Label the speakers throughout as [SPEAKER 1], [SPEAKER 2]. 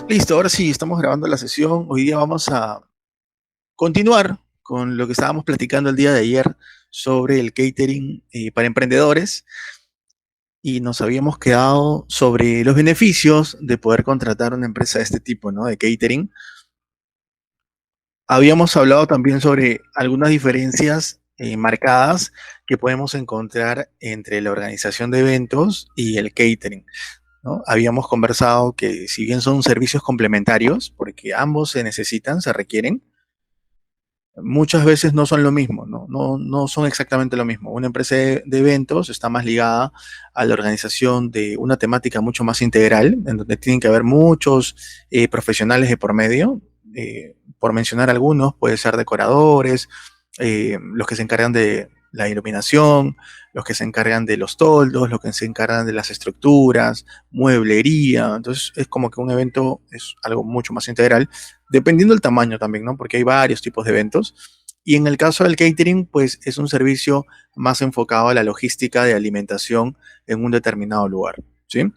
[SPEAKER 1] Listo, ahora sí, estamos grabando la sesión. Hoy día vamos a continuar con lo que estábamos platicando el día de ayer sobre el catering para emprendedores y nos habíamos quedado sobre los beneficios de poder contratar una empresa de este tipo, ¿no? De catering. Habíamos hablado también sobre algunas diferencias marcadas que podemos encontrar entre la organización de eventos y el catering, ¿no? Habíamos conversado que si bien son servicios complementarios, porque ambos se necesitan, se requieren, muchas veces no son lo mismo, ¿no? No son exactamente lo mismo. Una empresa de eventos está más ligada a la organización de una temática mucho más integral, en donde tienen que haber muchos profesionales de por medio. Por mencionar algunos, puede ser decoradores, los que se encargan de la iluminación, los que se encargan de los toldos, los que se encargan de las estructuras, mueblería. Entonces es como que un evento es algo mucho más integral, dependiendo del tamaño también, ¿no? Porque hay varios tipos de eventos. Y en el caso del catering, pues es un servicio más enfocado a la logística de alimentación en un determinado lugar, ¿sí?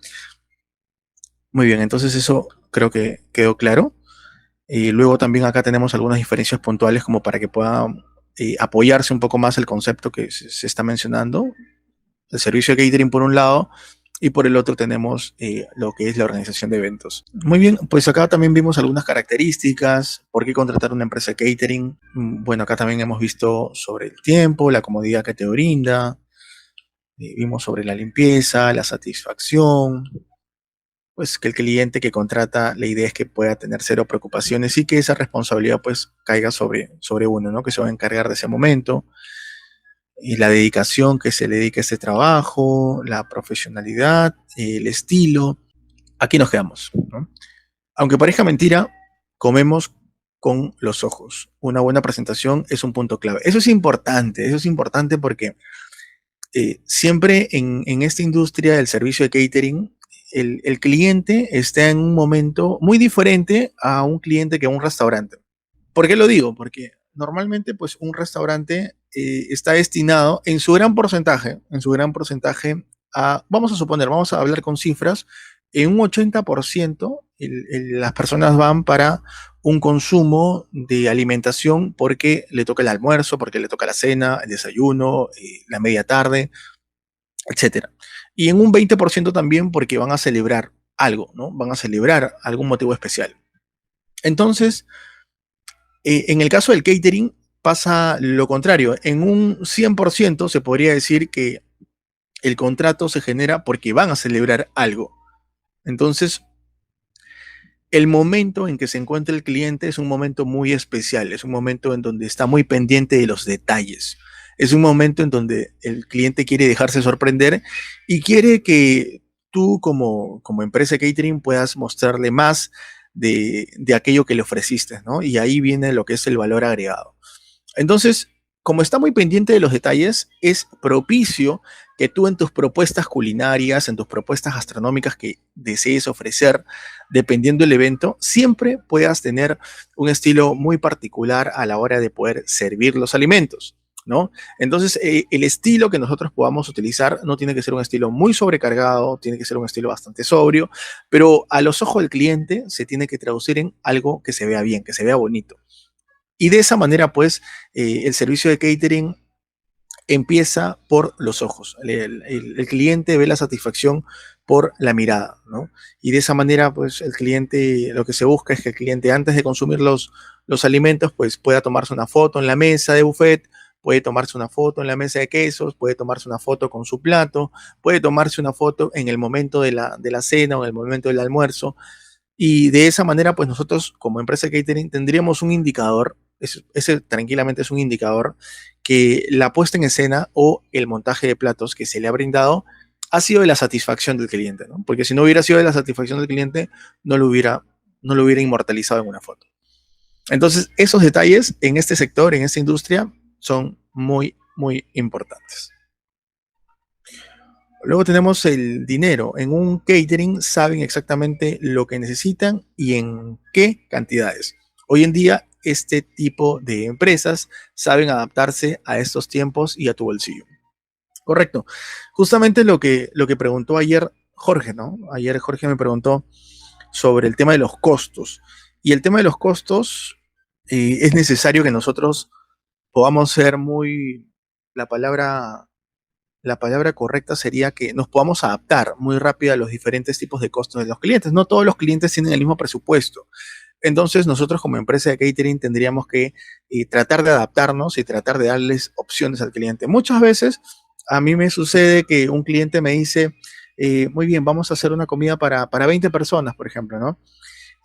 [SPEAKER 1] Muy bien, entonces eso creo que quedó claro. Y luego también acá tenemos algunas diferencias puntuales como para que pueda apoyarse un poco más el concepto que se está mencionando. El servicio de catering por un lado y por el otro tenemos lo que es la organización de eventos. Muy bien, pues acá también vimos algunas características, por qué contratar una empresa de catering. Bueno, acá también hemos visto sobre el tiempo, la comodidad que te brinda, vimos sobre la limpieza, la satisfacción, pues que el cliente que contrata, la idea es que pueda tener cero preocupaciones y que esa responsabilidad pues caiga sobre uno, ¿no? Que se va a encargar de ese momento y la dedicación que se le dedica a ese trabajo, la profesionalidad, el estilo. Aquí nos quedamos, ¿no? Aunque parezca mentira, comemos con los ojos. Una buena presentación es un punto clave. Eso es importante porque siempre en esta industria del servicio de catering, el cliente está en un momento muy diferente a un cliente que a un restaurante. ¿Por qué lo digo? Porque normalmente pues un restaurante está destinado en su gran porcentaje a, vamos a suponer, vamos a hablar con cifras, en un 80% las personas van para un consumo de alimentación porque le toca el almuerzo, porque le toca la cena, el desayuno, la media tarde, etcétera. Y en un 20% también porque van a celebrar algo, ¿no? Van a celebrar algún motivo especial. Entonces, en el caso del catering pasa lo contrario. En un 100% se podría decir que el contrato se genera porque van a celebrar algo. Entonces, el momento en que se encuentra el cliente es un momento muy especial, es un momento en donde está muy pendiente de los detalles. Es un momento en donde el cliente quiere dejarse sorprender y quiere que tú como empresa de catering puedas mostrarle más de aquello que le ofreciste, ¿no? Y ahí viene lo que es el valor agregado. Entonces, como está muy pendiente de los detalles, es propicio que tú en tus propuestas culinarias, en tus propuestas gastronómicas que desees ofrecer, dependiendo del evento, siempre puedas tener un estilo muy particular a la hora de poder servir los alimentos, ¿no? Entonces, el estilo que nosotros podamos utilizar no tiene que ser un estilo muy sobrecargado, tiene que ser un estilo bastante sobrio, pero a los ojos del cliente se tiene que traducir en algo que se vea bien, que se vea bonito. Y de esa manera, pues, el servicio de catering empieza por los ojos. El cliente ve la satisfacción por la mirada, ¿no? Y de esa manera, pues, el cliente, lo que se busca es que el cliente, antes de consumir los alimentos, pues, pueda tomarse una foto en la mesa de buffet, puede tomarse una foto en la mesa de quesos, puede tomarse una foto con su plato, puede tomarse una foto en el momento de la cena o en el momento del almuerzo. Y de esa manera, pues nosotros como empresa de catering tendríamos un indicador, ese tranquilamente es un indicador, que la puesta en escena o el montaje de platos que se le ha brindado ha sido de la satisfacción del cliente, ¿no? Porque si no hubiera sido de la satisfacción del cliente, no lo hubiera inmortalizado en una foto. Entonces, esos detalles en este sector, en esta industria, son muy, muy importantes. Luego tenemos el dinero. En un catering saben exactamente lo que necesitan y en qué cantidades. Hoy en día, este tipo de empresas saben adaptarse a estos tiempos y a tu bolsillo. Correcto. Justamente lo que preguntó ayer Jorge, ¿no? Ayer Jorge me preguntó, sobre el tema de los costos. Y el tema de los costos, es necesario que nosotros podamos ser muy, la palabra, la palabra correcta sería que nos podamos adaptar muy rápido a los diferentes tipos de costos de los clientes. No todos los clientes tienen el mismo presupuesto. Entonces nosotros como empresa de catering tendríamos que tratar de adaptarnos y tratar de darles opciones al cliente. Muchas veces a mí me sucede que un cliente me dice, muy bien, vamos a hacer una comida para 20 personas, por ejemplo, ¿no?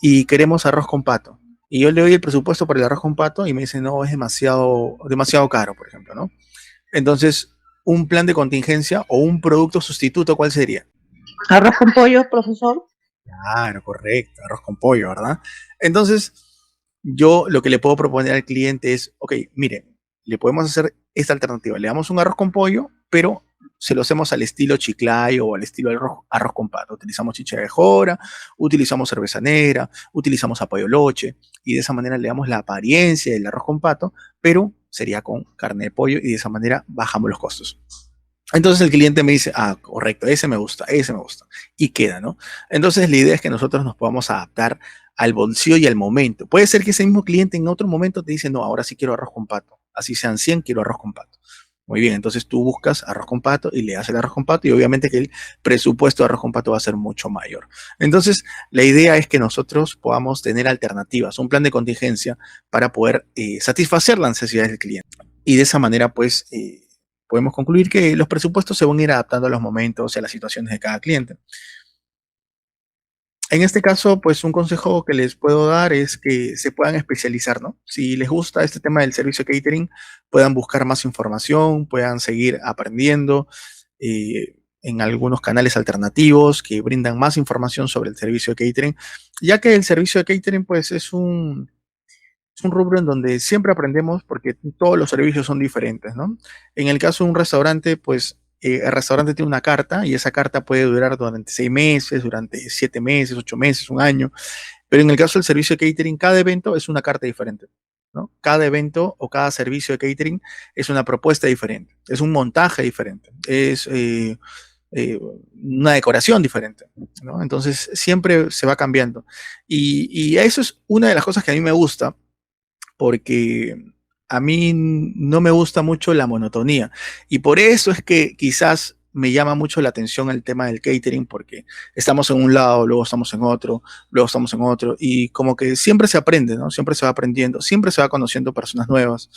[SPEAKER 1] Y queremos arroz con pato. Y yo le doy el presupuesto para el arroz con pato y me dice, no, es demasiado, demasiado caro, por ejemplo, ¿no? Entonces, un plan de contingencia o un producto sustituto, ¿cuál sería?
[SPEAKER 2] Arroz con pollo, profesor.
[SPEAKER 1] Claro, correcto, arroz con pollo, ¿verdad? Entonces, yo lo que le puedo proponer al cliente es, ok, mire, le podemos hacer esta alternativa. Le damos un arroz con pollo, pero se lo hacemos al estilo chiclayo o al estilo arroz con pato. Utilizamos chicha de jora, utilizamos cerveza negra, utilizamos apoyo loche y de esa manera le damos la apariencia del arroz con pato, pero sería con carne de pollo y de esa manera bajamos los costos. Entonces el cliente me dice, ah, correcto, ese me gusta, y queda, ¿no? Entonces la idea es que nosotros nos podamos adaptar al bolsillo y al momento. Puede ser que ese mismo cliente en otro momento te dice, no, ahora sí quiero arroz con pato, así sean 100, quiero arroz con pato. Muy bien, entonces tú buscas arroz con pato y le das el arroz con pato y obviamente que el presupuesto de arroz con pato va a ser mucho mayor. Entonces, la idea es que nosotros podamos tener alternativas, un plan de contingencia para poder satisfacer las necesidades del cliente. Y de esa manera, pues, podemos concluir que los presupuestos se van a ir adaptando a los momentos y a las situaciones de cada cliente. En este caso, pues un consejo que les puedo dar es que se puedan especializar, ¿no? Si les gusta este tema del servicio de catering, puedan buscar más información, puedan seguir aprendiendo en algunos canales alternativos que brindan más información sobre el servicio de catering, ya que el servicio de catering, pues es un rubro en donde siempre aprendemos porque todos los servicios son diferentes, ¿no? En el caso de un restaurante, pues el restaurante tiene una carta y esa carta puede durar durante 6 meses, durante 7 meses, 8 meses, un año. Pero en el caso del servicio de catering, cada evento es una carta diferente, ¿no? Cada evento o cada servicio de catering es una propuesta diferente, es un montaje diferente, es una decoración diferente, ¿no? Entonces siempre se va cambiando. Y eso es una de las cosas que a mí me gusta porque a mí no me gusta mucho la monotonía. Y por eso es que quizás me llama mucho la atención el tema del catering, porque estamos en un lado, luego estamos en otro, luego estamos en otro, y como que siempre se aprende, ¿no? Siempre se va aprendiendo, siempre se va conociendo personas nuevas.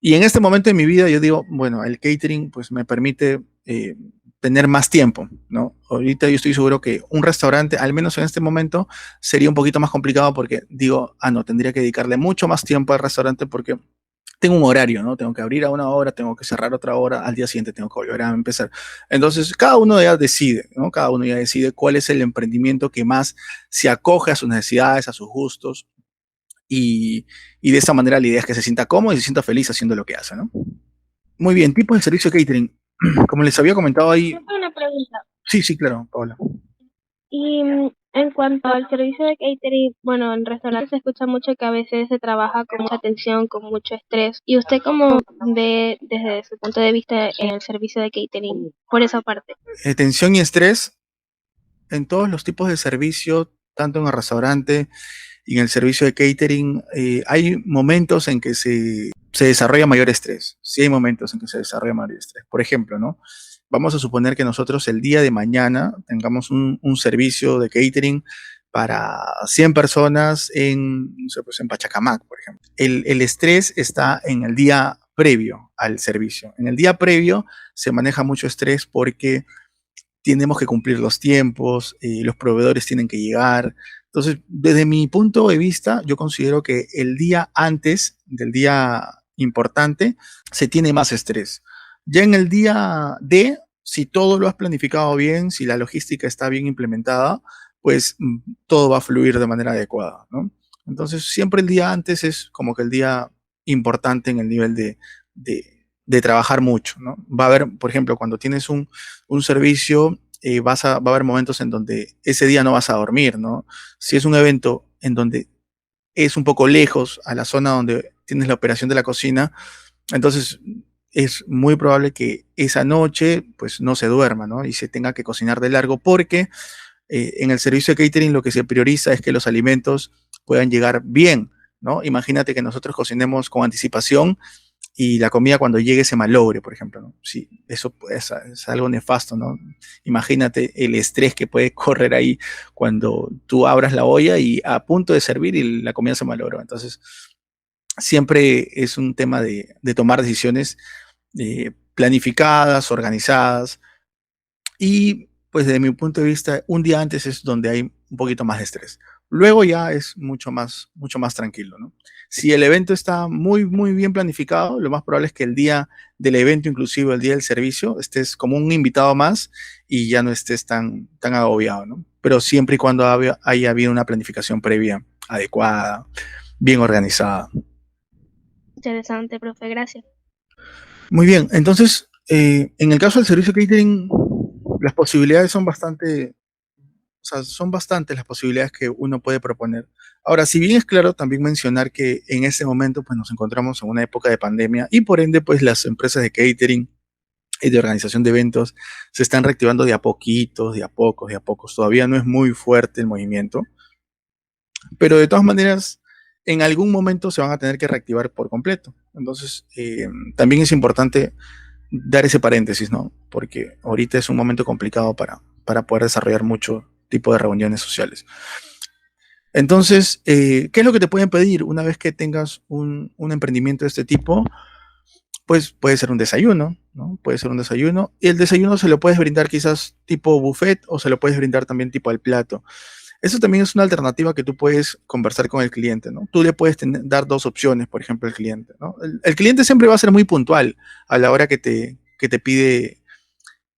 [SPEAKER 1] Y en este momento de mi vida yo digo, bueno, el catering pues me permite tener más tiempo, ¿no? Ahorita yo estoy seguro que un restaurante, al menos en este momento, sería un poquito más complicado porque digo, ah, no, tendría que dedicarle mucho más tiempo al restaurante porque tengo un horario, ¿no? Tengo que abrir a una hora, tengo que cerrar otra hora, al día siguiente tengo que volver a empezar. Entonces, cada uno ya decide, ¿no? Cada uno ya decide cuál es el emprendimiento que más se acoge a sus necesidades, a sus gustos y, y de esa manera la idea es que se sienta cómodo y se sienta feliz haciendo lo que hace, ¿no? Muy bien, tipo de servicio de catering. Como les había comentado ahí.
[SPEAKER 2] Yo tengo una pregunta.
[SPEAKER 1] Sí, sí, claro, Paola.
[SPEAKER 2] Y en cuanto al servicio de catering, bueno, en restaurantes se escucha mucho que a veces se trabaja con mucha tensión, con mucho estrés. ¿Y usted cómo ve desde su punto de vista en el servicio de catering por esa parte?
[SPEAKER 1] Tensión y estrés en todos los tipos de servicio, tanto en el restaurante y en el servicio de catering, hay momentos en que se desarrolla mayor estrés. Sí hay momentos en que se desarrolla mayor estrés. Por ejemplo, ¿no? Vamos a suponer que nosotros el día de mañana tengamos un servicio de catering para 100 personas en, no sé, pues en Pachacamac, por ejemplo. El estrés está en el día previo al servicio. En el día previo se maneja mucho estrés porque tenemos que cumplir los tiempos, los proveedores tienen que llegar. Entonces, desde mi punto de vista, yo considero que el día antes del día importante se tiene más estrés. Ya en el día D, si todo lo has planificado bien, si la logística está bien implementada, pues todo va a fluir de manera adecuada, ¿no? Entonces, siempre el día antes es como que el día importante en el nivel de trabajar mucho, ¿no? Va a haber, por ejemplo, cuando tienes un servicio, va a haber momentos en donde ese día no vas a dormir, ¿no? Si es un evento en donde es un poco lejos a la zona donde tienes la operación de la cocina, entonces es muy probable que esa noche pues no se duerma, ¿no? Y se tenga que cocinar de largo porque En el servicio de catering lo que se prioriza es que los alimentos puedan llegar bien, ¿no? Imagínate que nosotros cocinemos con anticipación y la comida cuando llegue se malogre, por ejemplo, ¿no? Sí, eso pues, es algo nefasto, ¿no? Imagínate el estrés que puede correr ahí cuando tú abras la olla y a punto de servir y la comida se malogró. Entonces, siempre es un tema de tomar decisiones planificadas, organizadas, y pues desde mi punto de vista, un día antes es donde hay un poquito más de estrés. Luego ya es mucho más tranquilo, ¿no? Si el evento está muy bien planificado, lo más probable es que el día del evento, inclusive el día del servicio, estés como un invitado más y ya no estés tan agobiado, ¿no? Pero siempre y cuando haya habido una planificación previa adecuada, bien organizada.
[SPEAKER 2] Interesante, profe, gracias.
[SPEAKER 1] Muy bien, entonces, en el caso del servicio catering, las posibilidades son bastante, o sea, son bastantes las posibilidades que uno puede proponer. Ahora, si bien es claro también mencionar que en este momento pues nos encontramos en una época de pandemia y por ende pues las empresas de catering y de organización de eventos se están reactivando de a poquitos, de a pocos, de a pocos. Todavía no es muy fuerte el movimiento, pero de todas maneras en algún momento se van a tener que reactivar por completo. Entonces, también es importante dar ese paréntesis, ¿no? Porque ahorita es un momento complicado para poder desarrollar mucho tipo de reuniones sociales. Entonces, ¿qué es lo que te pueden pedir una vez que tengas un emprendimiento de este tipo? Pues puede ser un desayuno, ¿no? Puede ser un desayuno. Y el desayuno se lo puedes brindar quizás tipo buffet o se lo puedes brindar también tipo al plato. Eso también es una alternativa que tú puedes conversar con el cliente, ¿no? Tú le puedes dar dos opciones, por ejemplo, al cliente, ¿no? El cliente siempre va a ser muy puntual a la hora que te pide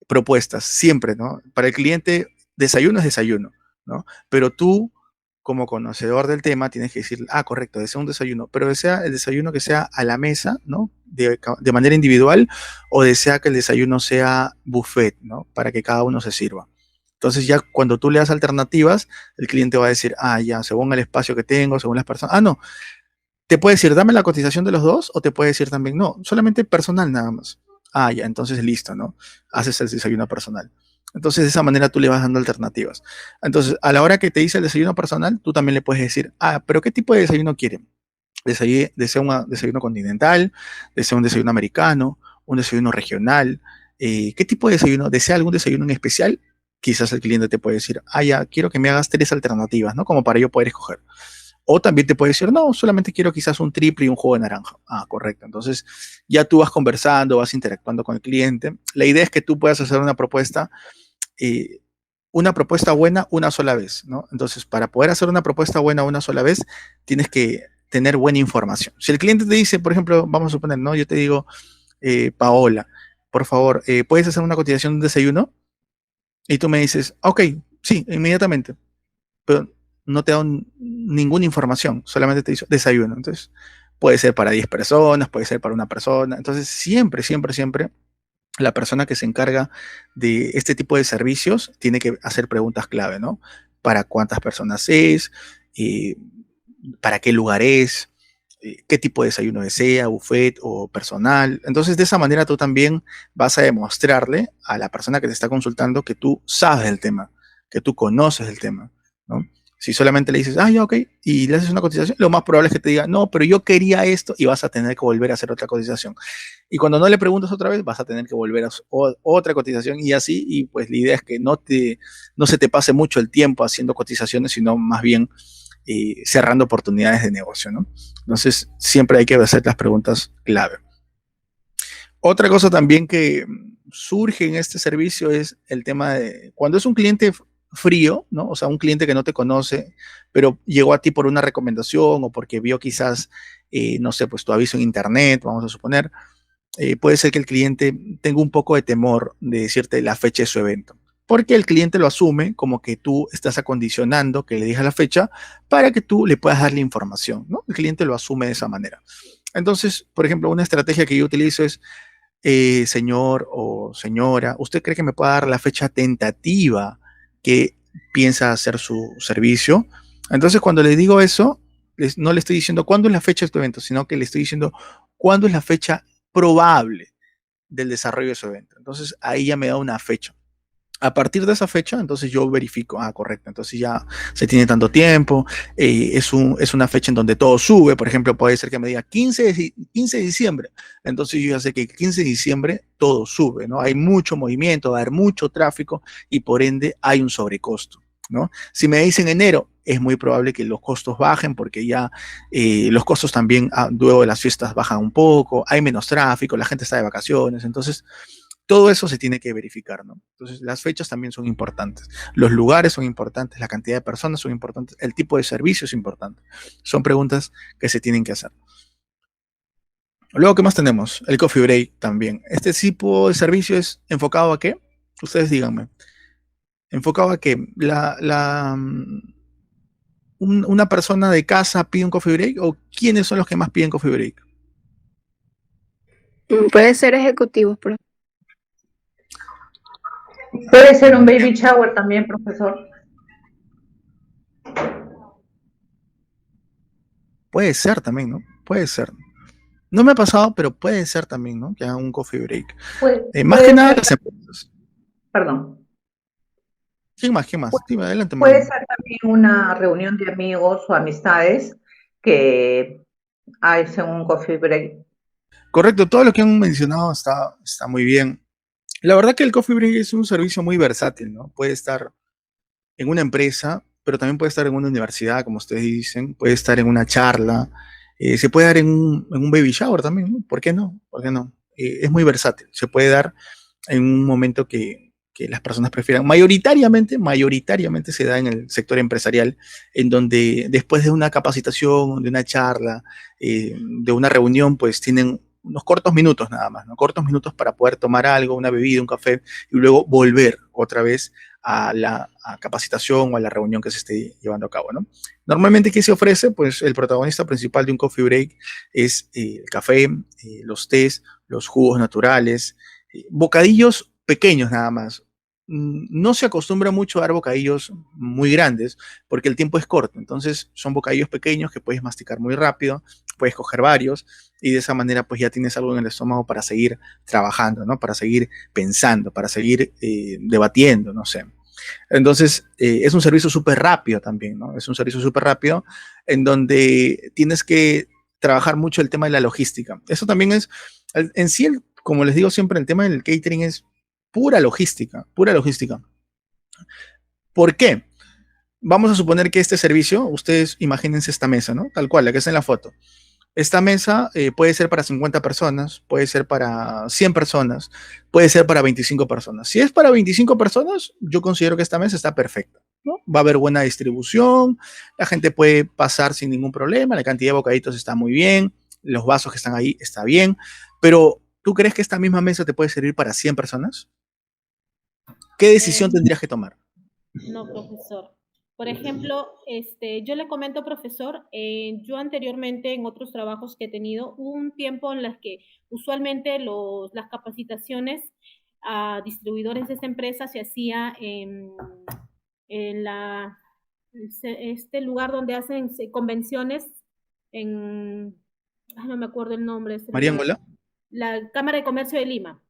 [SPEAKER 1] propuestas, siempre, ¿no? Para el cliente, desayuno es desayuno, ¿no? Pero tú, como conocedor del tema, tienes que decir, ah, correcto, desea un desayuno, pero desea el desayuno que sea a la mesa, ¿no? De manera individual, o desea que el desayuno sea buffet, ¿no? Para que cada uno se sirva. Entonces ya cuando tú le das alternativas, el cliente va a decir, ah, ya, según el espacio que tengo, según las personas, ah, no, te puede decir, dame la cotización de los dos, o te puede decir también, no, solamente personal nada más. Ah, ya, entonces listo, ¿no? Haces el desayuno personal. Entonces, de esa manera tú le vas dando alternativas. Entonces, a la hora que te dice el desayuno personal, tú también le puedes decir, ah, pero ¿qué tipo de desayuno quiere? Desea un desayuno continental, desea un desayuno americano, un desayuno regional. ¿Qué tipo de desayuno? ¿Desea algún desayuno en especial? Quizás el cliente te puede decir, ah, ya, quiero que me hagas tres alternativas, ¿no? Como para yo poder escoger. O también te puede decir, no, solamente quiero quizás un triple y un jugo de naranja. Ah, correcto. Entonces ya tú vas conversando, vas interactuando con el cliente. La idea es que tú puedas hacer eh, una propuesta buena una sola vez, ¿no? Entonces, para poder hacer una propuesta buena una sola vez, tienes que tener buena información. Si el cliente te dice, por ejemplo, vamos a suponer, ¿no? Yo te digo, Paola, por favor, ¿puedes hacer una cotización de un desayuno? Y tú me dices, ok, sí, inmediatamente, pero no te da ninguna información, solamente te dice desayuno. Entonces, puede ser para 10 personas, puede ser para una persona. Entonces, siempre, la persona que se encarga de este tipo de servicios tiene que hacer preguntas clave, ¿no? ¿Para cuántas personas es? Eh, ¿Para qué lugar es? ¿Qué tipo de desayuno desea? ¿Buffet o personal? Entonces, de esa manera tú también vas a demostrarle a la persona que te está consultando que tú sabes del tema, que tú conoces el tema, ¿no? Si solamente le dices, ah, ya, ok, y le haces una cotización, lo más probable es que te diga, no, pero yo quería esto y vas a tener que volver a hacer otra cotización. Y cuando no le preguntas otra vez, vas a tener que volver a otra cotización y así, y pues la idea es que no se te pase mucho el tiempo haciendo cotizaciones, sino más bien cerrando oportunidades de negocio, ¿no? Entonces, siempre hay que hacer las preguntas clave. Otra cosa también que surge en este servicio es el tema de cuando es un cliente frío, ¿no? O sea, un cliente que no te conoce, pero llegó a ti por una recomendación o porque vio quizás, no sé, pues tu aviso en internet, vamos a suponer, puede ser que el cliente tenga un poco de temor de decirte la fecha de su evento, porque el cliente lo asume como que tú estás acondicionando que le digas la fecha para que tú le puedas dar la información, ¿no? El cliente lo asume de esa manera. Entonces, por ejemplo, una estrategia que yo utilizo es, señor o señora, ¿usted cree que me pueda dar la fecha tentativa que piensa hacer su servicio? Entonces, cuando le digo eso, no le estoy diciendo cuándo es la fecha de tu evento, sino que le estoy diciendo cuándo es la fecha probable del desarrollo de su evento. Entonces, ahí ya me da una fecha. A partir de esa fecha, entonces yo verifico, correcto, entonces ya se tiene tanto tiempo, es una fecha en donde todo sube, por ejemplo, puede ser que me diga 15 de diciembre, entonces yo ya sé que el 15 de diciembre todo sube, ¿no? Hay mucho movimiento, va a haber mucho tráfico y por ende hay un sobrecosto, ¿no? Si me dicen enero, es muy probable que los costos bajen porque ya los costos también luego de las fiestas bajan un poco, hay menos tráfico, la gente está de vacaciones, entonces todo eso se tiene que verificar, ¿no? Entonces, las fechas también son importantes, los lugares son importantes, la cantidad de personas son importantes, el tipo de servicio es importante. Son preguntas que se tienen que hacer. Luego, ¿qué más tenemos? El coffee break también. ¿Este tipo de servicio es enfocado a qué? Ustedes díganme. ¿Enfocado a qué? ¿Una persona de casa pide un coffee break o quiénes son los que más piden coffee break?
[SPEAKER 3] Puede ser ejecutivo, pero
[SPEAKER 4] Puede ser un baby shower también, profesor.
[SPEAKER 1] Puede ser también, ¿no? Puede ser. No me ha pasado, pero puede ser también, ¿no? Que hagan un coffee break. Más que nada las empresas.
[SPEAKER 4] Perdón.
[SPEAKER 1] ¿Quién más? ¿Quién más? Dime, adelante,
[SPEAKER 4] Puede
[SPEAKER 1] Marlene.
[SPEAKER 4] ser también una reunión de amigos o amistades que hacen un coffee break.
[SPEAKER 1] Correcto, todo lo que han mencionado está muy bien. La verdad que el coffee break es un servicio muy versátil, ¿no? Puede estar en una empresa, pero también puede estar en una universidad, como ustedes dicen, puede estar en una charla, se puede dar en un baby shower también, ¿no? ¿Por qué no? ¿Por qué no? Es muy versátil, se puede dar en un momento que las personas prefieran. Mayoritariamente se da en el sector empresarial, en donde después de una capacitación, de una charla, de una reunión, pues tienen unos cortos minutos nada más, ¿no? Cortos minutos para poder tomar algo, una bebida, un café, y luego volver otra vez a la capacitación o a la reunión que se esté llevando a cabo, ¿no? Normalmente, ¿qué se ofrece? Pues el protagonista principal de un coffee break es el café, los tés, los jugos naturales, bocadillos pequeños nada más. No se acostumbra mucho a dar bocadillos muy grandes porque el tiempo es corto, entonces son bocadillos pequeños que puedes masticar muy rápido, puedes coger varios y de esa manera pues ya tienes algo en el estómago para seguir trabajando, ¿no? Para seguir pensando, para seguir debatiendo, no sé. Entonces, es un servicio súper rápido también, ¿no? Es un servicio súper rápido en donde tienes que trabajar mucho el tema de la logística. Eso también es, en sí, como les digo siempre, el tema del catering es pura logística, pura logística. ¿Por qué? Vamos a suponer que este servicio, ustedes imagínense esta mesa, ¿no? Tal cual, la que está en la foto. Esta mesa puede ser para 50 personas, puede ser para 100 personas, puede ser para 25 personas. Si es para 25 personas, yo considero que esta mesa está perfecta, ¿no? Va a haber buena distribución, la gente puede pasar sin ningún problema, la cantidad de bocaditos está muy bien, los vasos que están ahí está bien, pero ¿tú crees que esta misma mesa te puede servir para 100 personas? ¿Qué decisión tendrías que tomar?
[SPEAKER 5] No, profesor. Por ejemplo, yo le comento, profesor, yo anteriormente en otros trabajos que he tenido, hubo un tiempo en las que usualmente las capacitaciones a distribuidores de esta empresa se hacía en este lugar donde hacen convenciones en, no me acuerdo el nombre, este
[SPEAKER 1] María
[SPEAKER 5] lugar,
[SPEAKER 1] Angola.
[SPEAKER 5] la Cámara de Comercio de Lima.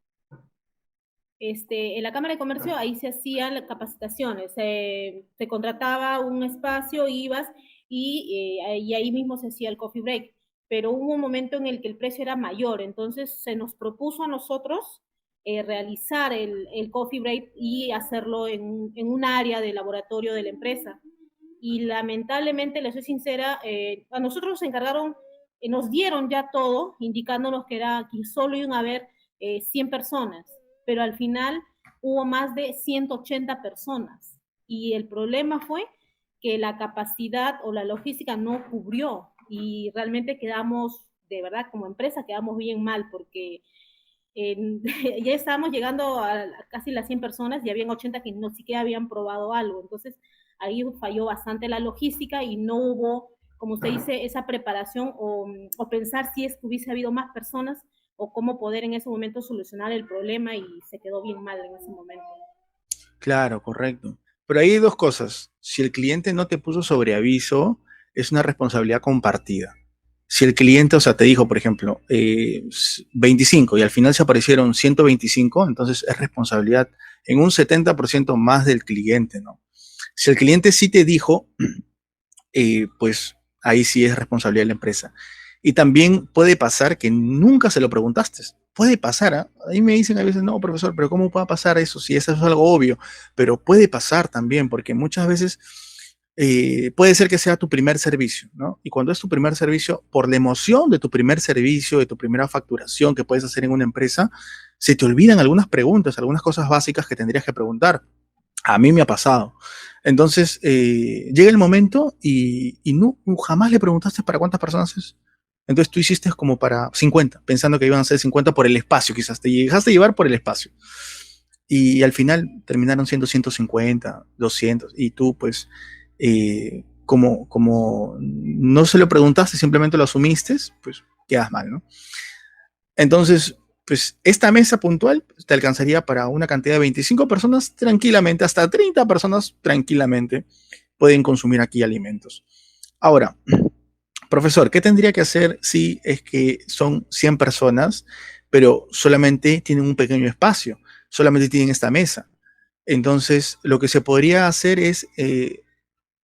[SPEAKER 5] En la Cámara de Comercio ahí se hacían las capacitaciones, se contrataba un espacio, ibas y ahí mismo se hacía el coffee break, pero hubo un momento en el que el precio era mayor, entonces se nos propuso a nosotros realizar el coffee break y hacerlo en un área de laboratorio de la empresa. Y lamentablemente, les soy sincera, a nosotros nos encargaron, nos dieron ya todo, indicándonos que solo iban a haber 100 personas, pero al final hubo más de 180 personas. Y el problema fue que la capacidad o la logística no cubrió y realmente quedamos, de verdad, como empresa, quedamos bien mal porque ya estábamos llegando a casi las 100 personas y habían 80 que no siquiera habían probado algo. Entonces ahí falló bastante la logística y no hubo, como usted dice, esa preparación o pensar si es que hubiese habido más personas o cómo poder en ese momento solucionar el problema y se quedó bien mal en ese momento.
[SPEAKER 1] Claro, correcto. Pero ahí hay dos cosas. Si el cliente no te puso sobre aviso, es una responsabilidad compartida. Si el cliente, o sea, te dijo, por ejemplo, 25 y al final se aparecieron 125, entonces es responsabilidad en un 70% más del cliente, ¿no? Si el cliente sí te dijo, pues ahí sí es responsabilidad de la empresa. Y también puede pasar que nunca se lo preguntaste. Puede pasar, ¿ah? Ahí me dicen a veces, no, profesor, pero ¿cómo puede pasar eso? Si eso es algo obvio. Pero puede pasar también, porque muchas veces puede ser que sea tu primer servicio, ¿no? Y cuando es tu primer servicio, por la emoción de tu primer servicio, de tu primera facturación que puedes hacer en una empresa, se te olvidan algunas preguntas, algunas cosas básicas que tendrías que preguntar. A mí me ha pasado. Entonces, llega el momento y no, jamás le preguntaste para cuántas personas es. Entonces tú hiciste como para 50, pensando que iban a ser 50 por el espacio, quizás te dejaste llevar por el espacio. Y al final terminaron siendo 150, 200, y tú pues, como no se lo preguntaste, simplemente lo asumiste, pues quedas mal, ¿no? Entonces, pues esta mesa puntual te alcanzaría para una cantidad de 25 personas tranquilamente, hasta 30 personas tranquilamente pueden consumir aquí alimentos. Ahora, profesor, ¿qué tendría que hacer si es que son 100 personas, pero solamente tienen un pequeño espacio, solamente tienen esta mesa? Entonces, lo que se podría hacer es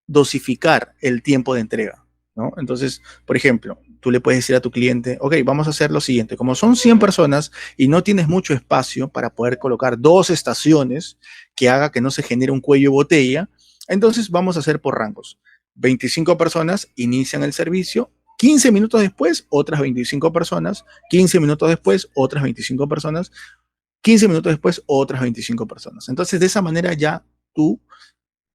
[SPEAKER 1] dosificar el tiempo de entrega, ¿no? Entonces, por ejemplo, tú le puedes decir a tu cliente, ok, vamos a hacer lo siguiente, como son 100 personas y no tienes mucho espacio para poder colocar 2 estaciones que haga que no se genere un cuello de botella, entonces vamos a hacer por rangos. 25 personas inician el servicio, 15 minutos después, otras 25 personas, 15 minutos después, otras 25 personas, 15 minutos después, otras 25 personas. Entonces, de esa manera ya tú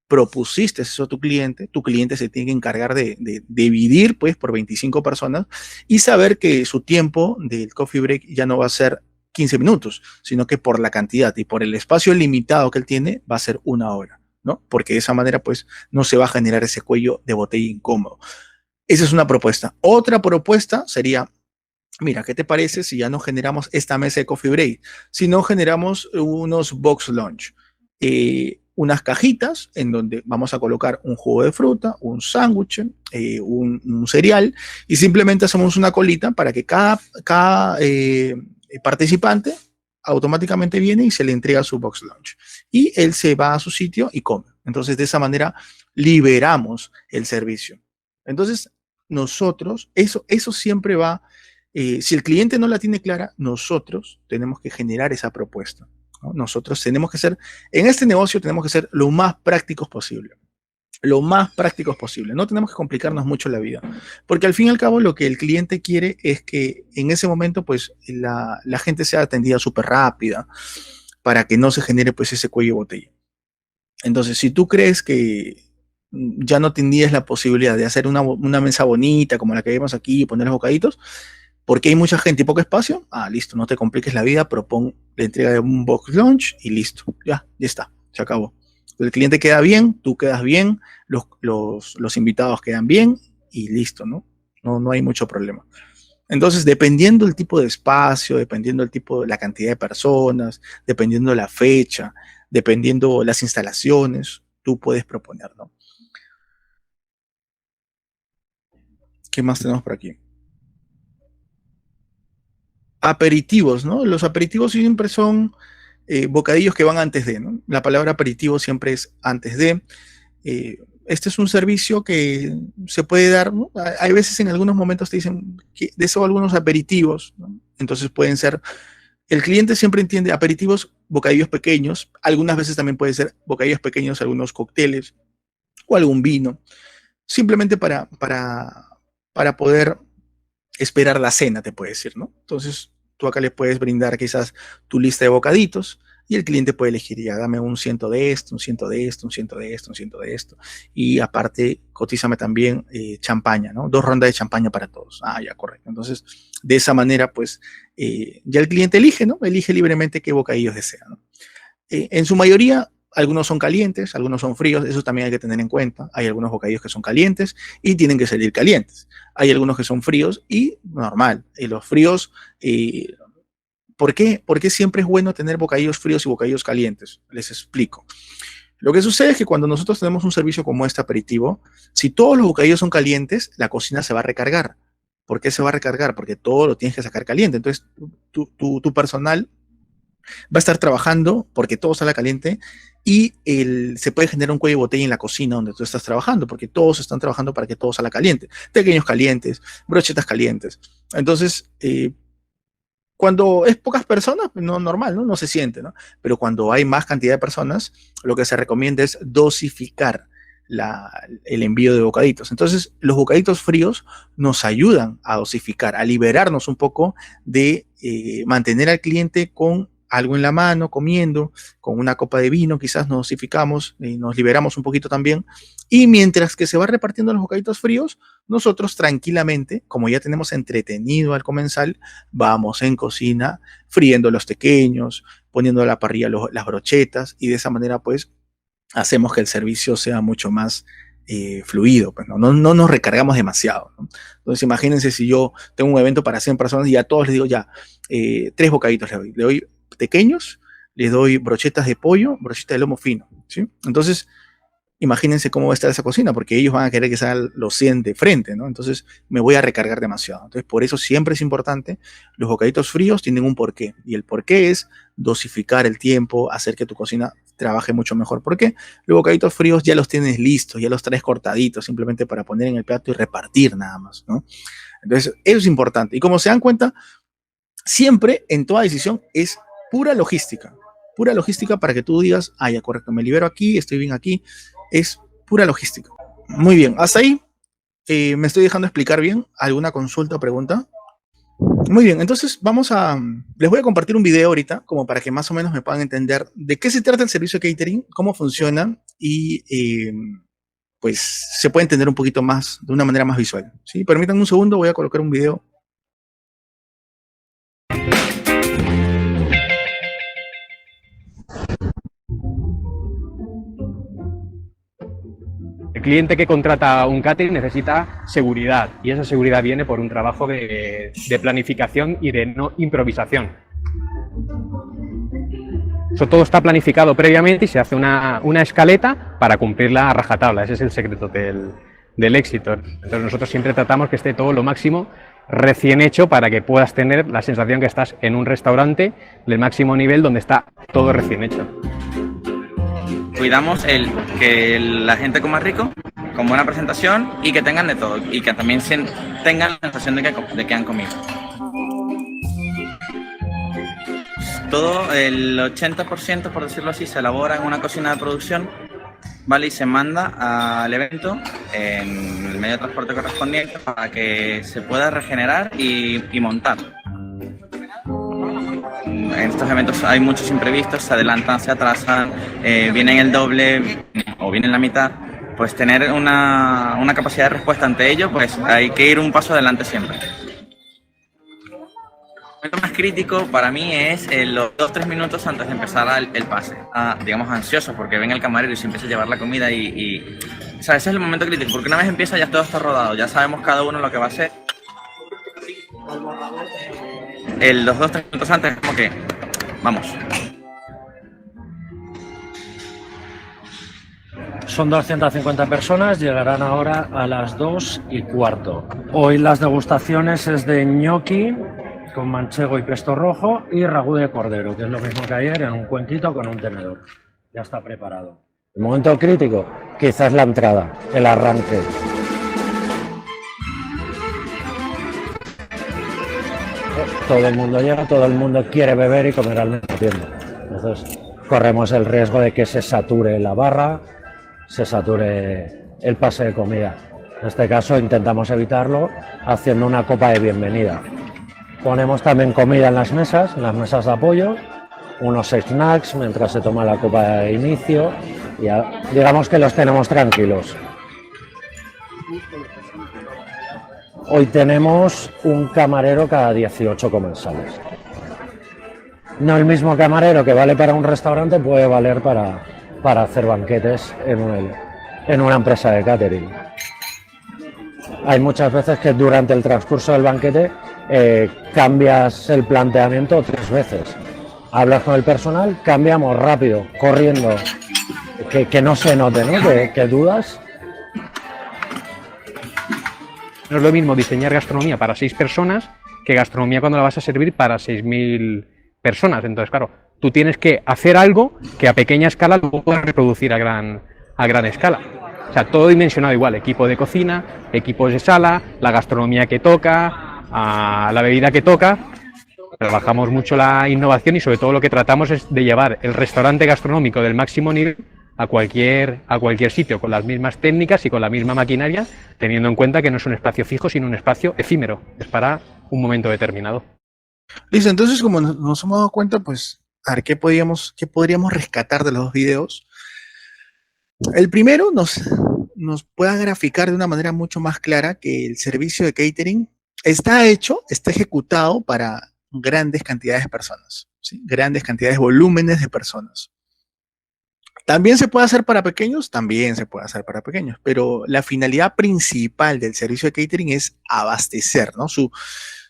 [SPEAKER 1] propusiste eso a tu cliente se tiene que encargar de dividir pues por 25 personas y saber que su tiempo del coffee break ya no va a ser 15 minutos, sino que por la cantidad y por el espacio limitado que él tiene va a ser 1 hora, ¿no? Porque de esa manera pues no se va a generar ese cuello de botella incómodo. Esa es una propuesta. Otra propuesta sería, mira, ¿qué te parece si ya no generamos esta mesa de coffee break, si no generamos unos box lunch? Unas cajitas en donde vamos a colocar un jugo de fruta, un sándwich, un cereal, y simplemente hacemos una colita para que cada participante automáticamente viene y se le entrega su box lunch. Y él se va a su sitio y come. Entonces, de esa manera, liberamos el servicio. Entonces, nosotros, eso siempre va, si el cliente no la tiene clara, nosotros tenemos que generar esa propuesta, ¿no? Nosotros tenemos que ser, en este negocio tenemos que ser lo más prácticos posible. Lo más prácticos posible. No tenemos que complicarnos mucho la vida. Porque al fin y al cabo lo que el cliente quiere es que en ese momento pues la gente sea atendida súper rápida para que no se genere pues ese cuello de botella. Entonces, si tú crees que ya no tendrías la posibilidad de hacer una mesa bonita como la que vemos aquí y poner los bocaditos, porque hay mucha gente y poco espacio, listo, no te compliques la vida, propon la entrega de un box lunch y listo, ya está, se acabó. El cliente queda bien, tú quedas bien, los invitados quedan bien y listo, ¿no? No hay mucho problema. Entonces, dependiendo del tipo de espacio, dependiendo del tipo, de la cantidad de personas, dependiendo de la fecha, dependiendo de las instalaciones, tú puedes proponer, ¿no? ¿Qué más tenemos por aquí? Aperitivos, ¿no? Los aperitivos siempre son bocadillos que van antes de, ¿no? La palabra aperitivo siempre es antes de. Este es un servicio que se puede dar, ¿no? Hay veces en algunos momentos te dicen que deseo algunos aperitivos, ¿no? Entonces pueden ser, el cliente siempre entiende aperitivos, bocadillos pequeños, algunas veces también puede ser bocadillos pequeños, algunos cócteles o algún vino, simplemente para poder esperar la cena, te puede decir, ¿no? Entonces, tú acá le puedes brindar quizás tu lista de bocaditos y el cliente puede elegir, ya dame un ciento de esto, un ciento de esto, un ciento de esto, un ciento de esto. Y aparte, cotízame también champaña, ¿no? 2 rondas de champaña para todos. Ya, correcto. Entonces, de esa manera, pues, ya el cliente elige, ¿no? Elige libremente qué bocadillos desea, ¿no? En su mayoría, algunos son calientes, algunos son fríos, eso también hay que tener en cuenta. Hay algunos bocadillos que son calientes y tienen que salir calientes. Hay algunos que son fríos y normal. Y los fríos, ¿por qué? Porque siempre es bueno tener bocadillos fríos y bocadillos calientes. Les explico. Lo que sucede es que cuando nosotros tenemos un servicio como este aperitivo, si todos los bocadillos son calientes, la cocina se va a recargar. ¿Por qué se va a recargar? Porque todo lo tienes que sacar caliente. Entonces, tu personal Va a estar trabajando porque todo sale caliente y se puede generar un cuello de botella en la cocina donde tú estás trabajando, porque todos están trabajando para que todo salga caliente. Pequeños calientes, brochetas calientes. Entonces, cuando es pocas personas, no normal, ¿no? No se siente, ¿no? Pero cuando hay más cantidad de personas, lo que se recomienda es dosificar el envío de bocaditos. Entonces, los bocaditos fríos nos ayudan a dosificar, a liberarnos un poco de mantener al cliente con algo en la mano, comiendo, con una copa de vino, quizás nos dosificamos y nos liberamos un poquito también. Y mientras que se va repartiendo los bocaditos fríos, nosotros tranquilamente, como ya tenemos entretenido al comensal, vamos en cocina, friendo los pequeños, poniendo a la parrilla las brochetas y de esa manera pues hacemos que el servicio sea mucho más fluido, pues, ¿no? No nos recargamos demasiado, ¿no? Entonces imagínense si yo tengo un evento para 100 personas y a todos les digo ya, 3 bocaditos le doy pequeños, les doy brochetas de pollo, brochetas de lomo fino, ¿sí? Entonces imagínense cómo va a estar esa cocina, porque ellos van a querer que salgan los 100 de frente, ¿no? Entonces me voy a recargar demasiado. Entonces por eso siempre es importante, los bocaditos fríos tienen un porqué, y el porqué es dosificar el tiempo, hacer que tu cocina trabaje mucho mejor. ¿Por qué? Los bocaditos fríos ya los tienes listos, ya los traes cortaditos, simplemente para poner en el plato y repartir nada más, ¿no? Entonces eso es importante. Y como se dan cuenta, siempre en toda decisión es pura logística para que tú digas, ah, ya, correcto, me libero aquí, estoy bien aquí. Es pura logística. Muy bien, hasta ahí me estoy dejando explicar bien. ¿Alguna consulta o pregunta? Muy bien, entonces les voy a compartir un video ahorita, como para que más o menos me puedan entender de qué se trata el servicio de catering, cómo funciona y pues se puede entender un poquito más, de una manera más visual, ¿sí? Permítanme un segundo, voy a colocar un video.
[SPEAKER 6] El cliente que contrata un catering necesita seguridad y esa seguridad viene por un trabajo de planificación y de no improvisación. Eso todo está planificado previamente y se hace una escaleta para cumplirla a rajatabla. Ese es el secreto del éxito. Entonces nosotros siempre tratamos que esté todo lo máximo recién hecho para que puedas tener la sensación que estás en un restaurante del máximo nivel donde está todo recién hecho.
[SPEAKER 7] Cuidamos que la gente coma rico, con buena presentación y que tengan de todo y que también tengan la sensación de que han comido. Todo el 80%, por decirlo así, se elabora en una cocina de producción, ¿vale? Y se manda al evento en el medio de transporte correspondiente para que se pueda regenerar y montar. En estos eventos hay muchos imprevistos, se adelantan, se atrasan, vienen el doble o vienen la mitad. Pues tener una capacidad de respuesta ante ello, pues hay que ir un paso adelante siempre. El momento más crítico para mí es los 2-3 minutos antes de empezar el pase. Digamos ansioso porque ven el camarero y se empieza a llevar la comida y o sea, ese es el momento crítico porque una vez empieza ya todo está rodado, ya sabemos cada uno lo que va a hacer. Los 2-3 minutos antes es como que vamos.
[SPEAKER 8] Son 250 personas, llegarán ahora a las 2:15. Hoy las degustaciones es de ñoqui con manchego y pesto rojo y ragú de cordero, que es lo mismo que ayer en un cuenquito con un tenedor. Ya está preparado. El momento crítico, quizás la entrada, el arranque. Todo el mundo llega, todo el mundo quiere beber y comer al mismo tiempo. Entonces corremos el riesgo de que se sature la barra, se sature el pase de comida. En este caso intentamos evitarlo haciendo una copa de bienvenida. Ponemos también comida en las mesas de apoyo, unos snacks mientras se toma la copa de inicio y digamos que los tenemos tranquilos. Hoy tenemos un camarero cada 18 comensales. No el mismo camarero que vale para un restaurante puede valer para hacer banquetes en una empresa de catering. Hay muchas veces que durante el transcurso del banquete cambias el planteamiento 3 veces. Hablas con el personal, cambiamos rápido, corriendo, que no se note, ¿no? Que dudas.
[SPEAKER 6] No es lo mismo diseñar gastronomía para 6 personas que gastronomía cuando la vas a servir para 6.000 personas. Entonces, claro, Tú tienes que hacer algo que a pequeña escala luego puedas reproducir a gran escala. O sea, todo dimensionado igual, equipo de cocina, equipos de sala, la gastronomía que toca, la bebida que toca. Trabajamos mucho la innovación y sobre todo lo que tratamos es de llevar el restaurante gastronómico del máximo nivel a cualquier sitio, con las mismas técnicas y con la misma maquinaria, teniendo en cuenta que no es un espacio fijo, sino un espacio efímero, es para un momento determinado.
[SPEAKER 1] Listo, entonces como nos hemos dado cuenta, pues, a ver, ¿qué podríamos rescatar de los dos videos? El primero nos pueda graficar de una manera mucho más clara que el servicio de catering está ejecutado para grandes cantidades de personas, ¿sí? Grandes cantidades, volúmenes de personas. ¿También se puede hacer para pequeños? También se puede hacer para pequeños, pero la finalidad principal del servicio de catering es abastecer, ¿no?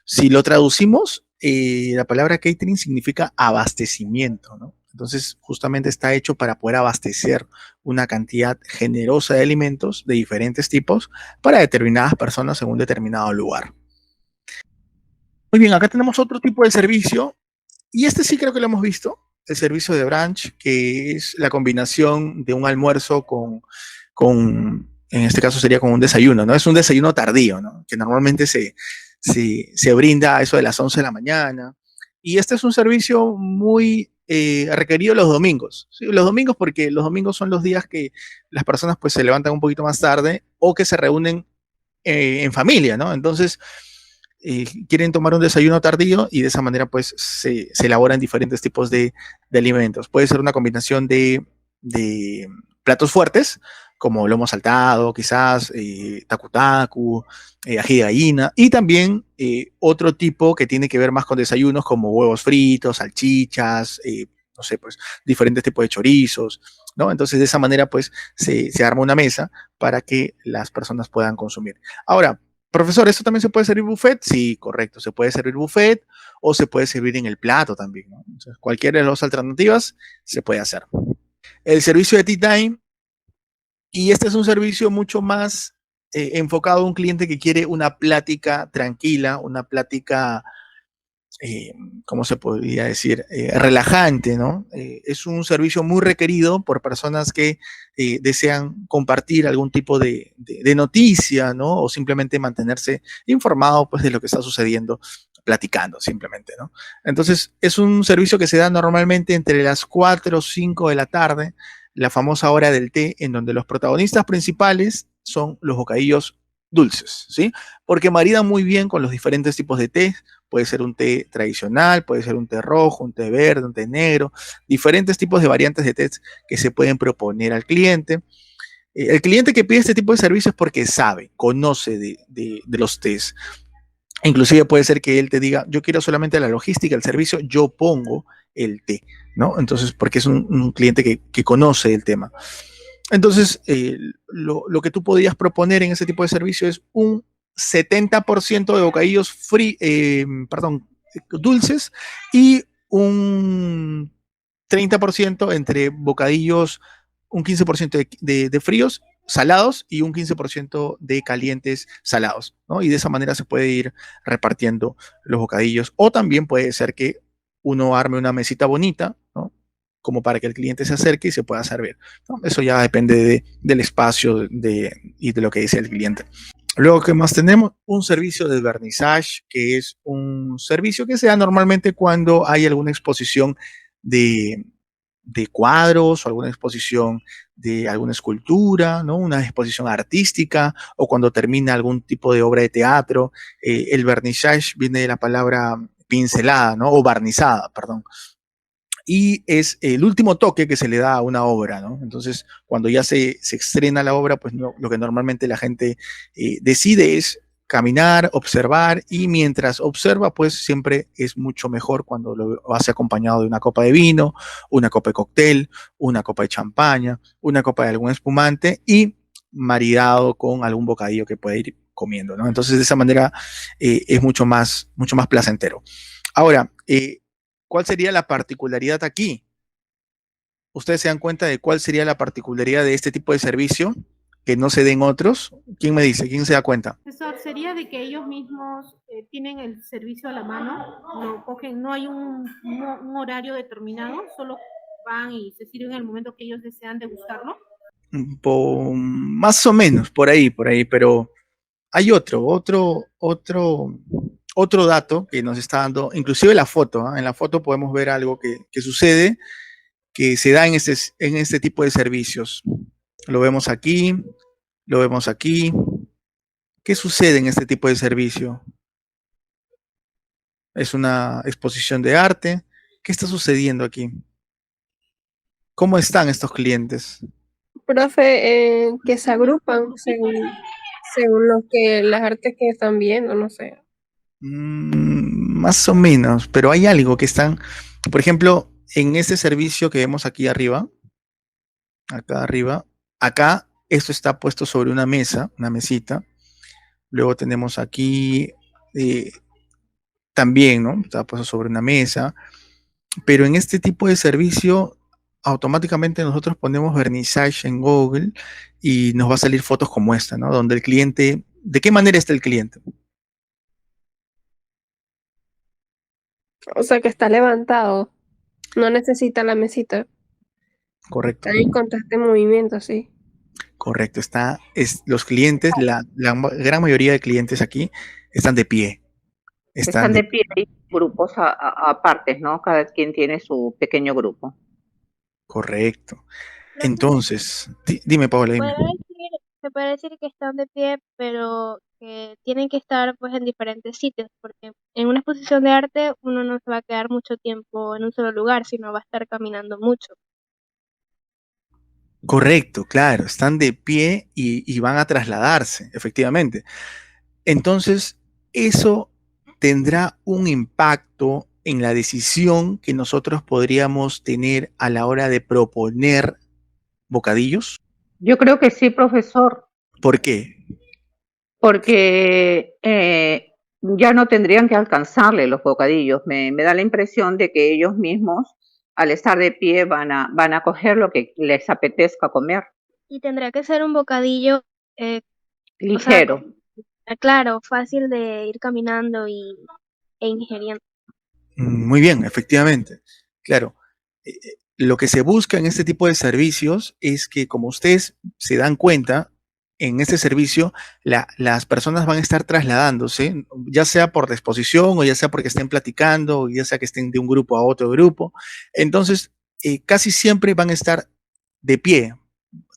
[SPEAKER 1] Si lo traducimos, la palabra catering significa abastecimiento, ¿no? Entonces, justamente está hecho para poder abastecer una cantidad generosa de alimentos de diferentes tipos para determinadas personas en un determinado lugar. Muy bien, acá tenemos otro tipo de servicio, y este sí creo que lo hemos visto, el servicio de brunch, que es la combinación de un almuerzo en este caso sería con un desayuno, ¿no? Es un desayuno tardío, ¿no? Que normalmente se brinda a eso de las 11 de la mañana. Y este es un servicio muy requerido los domingos, ¿sí? Los domingos porque los domingos son los días que las personas pues se levantan un poquito más tarde o que se reúnen en familia, ¿no? Entonces quieren tomar un desayuno tardío y de esa manera pues se elaboran diferentes tipos de alimentos. Puede ser una combinación de platos fuertes, como lomo saltado, quizás, tacu tacu, ají de gallina, y también otro tipo que tiene que ver más con desayunos, como huevos fritos, salchichas, no sé, pues diferentes tipos de chorizos, ¿no? Entonces, de esa manera, pues, se arma una mesa para que las personas puedan consumir. Ahora, profesor, ¿esto también se puede servir buffet? Sí, correcto, se puede servir buffet o se puede servir en el plato también, ¿no? Entonces, cualquiera de las alternativas se puede hacer. El servicio de tea time, y este es un servicio mucho más enfocado a un cliente que quiere una plática tranquila, una plática, ¿cómo se podría decir? Relajante, ¿no? Es un servicio muy requerido por personas que desean compartir algún tipo de noticia, ¿no? O simplemente mantenerse informado, pues, de lo que está sucediendo, platicando simplemente, ¿no? Entonces, es un servicio que se da normalmente entre las 4 o 5 de la tarde, la famosa hora del té, en donde los protagonistas principales son los bocadillos dulces, ¿sí? Porque maridan muy bien con los diferentes tipos de té. Puede ser un té tradicional, puede ser un té rojo, un té verde, un té negro, diferentes tipos de variantes de té que se pueden proponer al cliente. El cliente que pide este tipo de servicios es porque sabe, conoce de los tés. Inclusive puede ser que él te diga, yo quiero solamente la logística, el servicio, yo pongo el té, ¿no? Entonces, porque es un cliente que conoce el tema. Entonces, lo que tú podrías proponer en ese tipo de servicio es un 70% de bocadillos dulces y un 30% entre bocadillos, un 15% de fríos salados y un 15% de calientes salados, ¿no? Y de esa manera se puede ir repartiendo los bocadillos. O también puede ser que uno arme una mesita bonita, ¿no? Como para que el cliente se acerque y se pueda servir, ¿no? Eso ya depende del espacio y de lo que dice el cliente. Luego, ¿qué más tenemos? Un servicio de vernissage, que es un servicio que se da normalmente cuando hay alguna exposición de cuadros o alguna exposición de alguna escultura, ¿no? Una exposición artística o cuando termina algún tipo de obra de teatro. El vernissage viene de la palabra pincelada, ¿no? O barnizada, perdón. Y es el último toque que se le da a una obra, ¿no? Entonces, cuando ya se estrena la obra, pues no, lo que normalmente la gente decide es caminar, observar, y mientras observa, pues siempre es mucho mejor cuando lo hace acompañado de una copa de vino, una copa de cóctel, una copa de champaña, una copa de algún espumante y maridado con algún bocadillo que puede ir comiendo, ¿no? Entonces, de esa manera es mucho más placentero. Ahora, ¿cuál sería la particularidad aquí? ¿Ustedes se dan cuenta de cuál sería la particularidad de este tipo de servicio? que no se den otros? ¿Quién me dice? ¿Quién se da cuenta?
[SPEAKER 5] Profesor, sería de que ellos mismos tienen el servicio a la mano, lo cogen, no hay un horario determinado, solo van y se sirven en el momento que ellos desean degustarlo.
[SPEAKER 1] Más o menos, por ahí, pero hay otro dato que nos está dando, inclusive la foto, ¿ah? En la foto podemos ver algo que sucede, que se da en este tipo de servicios. Lo vemos aquí, lo vemos aquí. ¿Qué sucede en este tipo de servicio? Es una exposición de arte. ¿Qué está sucediendo aquí? ¿Cómo están estos clientes?
[SPEAKER 3] Profe, que se agrupan según las artes que están viendo, no sé.
[SPEAKER 1] Más o menos, pero hay algo que están, por ejemplo, en este servicio que vemos aquí arriba, acá arriba, acá esto está puesto sobre una mesa, una mesita. Luego tenemos aquí también, ¿no? Está puesto sobre una mesa. Pero en este tipo de servicio, automáticamente nosotros ponemos vernissage en Google y nos va a salir fotos como esta, ¿no? Donde el cliente, ¿de qué manera está el cliente?
[SPEAKER 3] O sea, que está levantado, no necesita la mesita,
[SPEAKER 1] Correcto,
[SPEAKER 3] está en constante movimiento, sí.
[SPEAKER 1] correcto. Los clientes, la gran mayoría de clientes aquí están de pie.
[SPEAKER 4] Están de pie y grupos apartes, ¿no? Cada quien tiene su pequeño grupo.
[SPEAKER 1] Correcto. Entonces, dime, Paola, dime.
[SPEAKER 2] Se puede decir que están de pie, pero que tienen que estar pues en diferentes sitios, porque en una exposición de arte uno no se va a quedar mucho tiempo en un solo lugar, sino va a estar caminando mucho.
[SPEAKER 1] Correcto, claro, están de pie y van a trasladarse, efectivamente. Entonces, eso tendrá un impacto en la decisión que nosotros podríamos tener a la hora de proponer bocadillos.
[SPEAKER 4] Yo creo que sí, profesor,
[SPEAKER 1] ¿Por qué?
[SPEAKER 4] porque ya no tendrían que alcanzarle los bocadillos. Me da la impresión de que ellos mismos, al estar de pie, van a coger lo que les apetezca comer.
[SPEAKER 2] Y tendrá que ser un bocadillo,
[SPEAKER 4] Ligero.
[SPEAKER 2] claro, fácil de ir caminando e ingiriendo.
[SPEAKER 1] Muy bien, efectivamente. Claro, lo que se busca en este tipo de servicios es que, como ustedes se dan cuenta, en este servicio las personas van a estar trasladándose, ya sea por la exposición o ya sea porque estén platicando, o ya sea que estén de un grupo a otro grupo. Entonces, casi siempre van a estar de pie,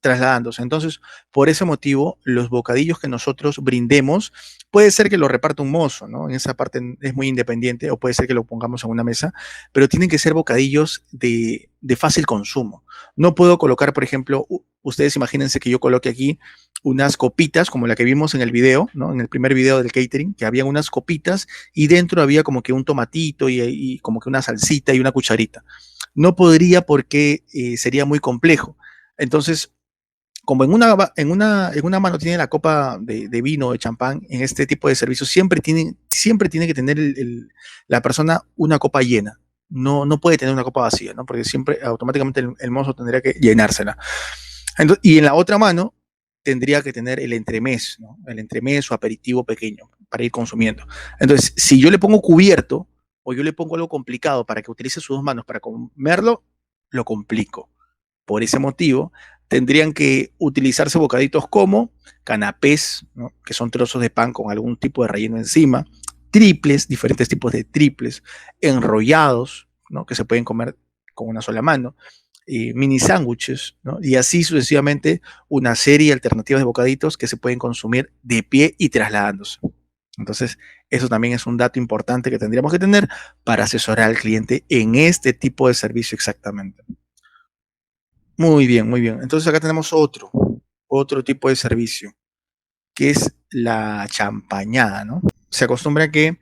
[SPEAKER 1] trasladándose. Entonces, por ese motivo, los bocadillos que nosotros brindemos, puede ser que lo reparta un mozo, ¿no? En esa parte es muy independiente, o puede ser que lo pongamos en una mesa, pero tienen que ser bocadillos de fácil consumo. No puedo colocar, por ejemplo, ustedes imagínense que yo coloque aquí unas copitas, como la que vimos en el video, ¿no? En el primer video del catering, que había unas copitas y dentro había como que un tomatito y como que una salsita y una cucharita. No podría porque sería muy complejo. Entonces, como en una mano tiene la copa de vino o de champán, en este tipo de servicios siempre tiene que tener la persona una copa llena. No puede tener una copa vacía, ¿no? Porque siempre automáticamente el mozo tendría que llenársela. Entonces, y en la otra mano tendría que tener el entremés, ¿no? El entremés o aperitivo pequeño para ir consumiendo. Entonces, si yo le pongo cubierto o yo le pongo algo complicado para que utilice sus dos manos para comerlo, lo complico. Por ese motivo, tendrían que utilizarse bocaditos como canapés, ¿no? Que son trozos de pan con algún tipo de relleno encima, triples, diferentes tipos de triples, enrollados, ¿no? Que se pueden comer con una sola mano, mini sándwiches, ¿no? Y así sucesivamente una serie de alternativas de bocaditos que se pueden consumir de pie y trasladándose. Entonces, eso también es un dato importante que tendríamos que tener para asesorar al cliente en este tipo de servicio exactamente. Muy bien, muy bien. Entonces acá tenemos otro tipo de servicio, que es la champañada, ¿no? Se acostumbra a que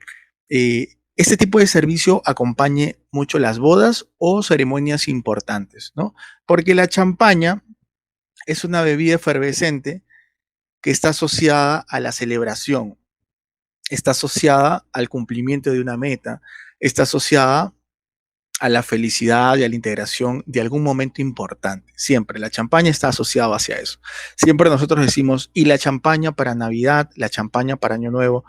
[SPEAKER 1] este tipo de servicio acompañe mucho las bodas o ceremonias importantes, ¿no? Porque la champaña es una bebida efervescente que está asociada a la celebración, está asociada al cumplimiento de una meta, está asociada a la felicidad y a la integración de algún momento importante. Siempre la champaña está asociada hacia eso. Siempre nosotros decimos, y la champaña para Navidad, la champaña para Año Nuevo,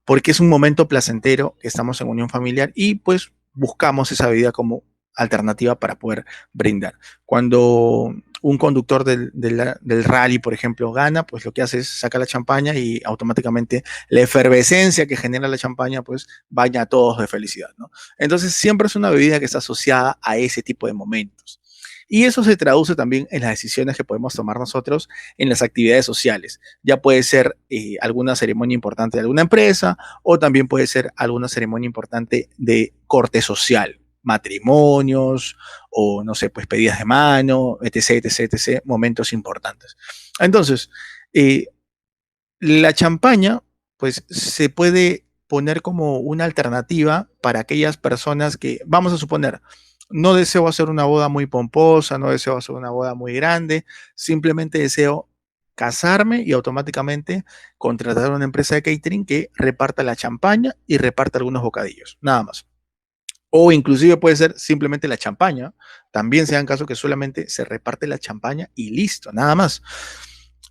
[SPEAKER 1] porque es un momento placentero que estamos en unión familiar y pues buscamos esa bebida como alternativa para poder brindar. Cuando un conductor del rally, por ejemplo, gana, pues lo que hace es sacar la champaña y automáticamente la efervescencia que genera la champaña, pues baña a todos de felicidad, ¿no? Entonces siempre es una bebida que está asociada a ese tipo de momentos. Y eso se traduce también en las decisiones que podemos tomar nosotros en las actividades sociales. Ya puede ser alguna ceremonia importante de alguna empresa o también puede ser alguna ceremonia importante de corte social, matrimonios o no sé, pues pedidas de mano, etc, etc, etc, momentos importantes. Entonces, eh, la champaña, pues se puede poner como una alternativa para aquellas personas que, vamos a suponer, no deseo hacer una boda muy pomposa, no deseo hacer una boda muy grande, simplemente deseo casarme y automáticamente contratar a una empresa de catering que reparta la champaña y reparta algunos bocadillos, nada más. O inclusive puede ser simplemente la champaña. También se dan casos que solamente se reparte la champaña y listo, nada más.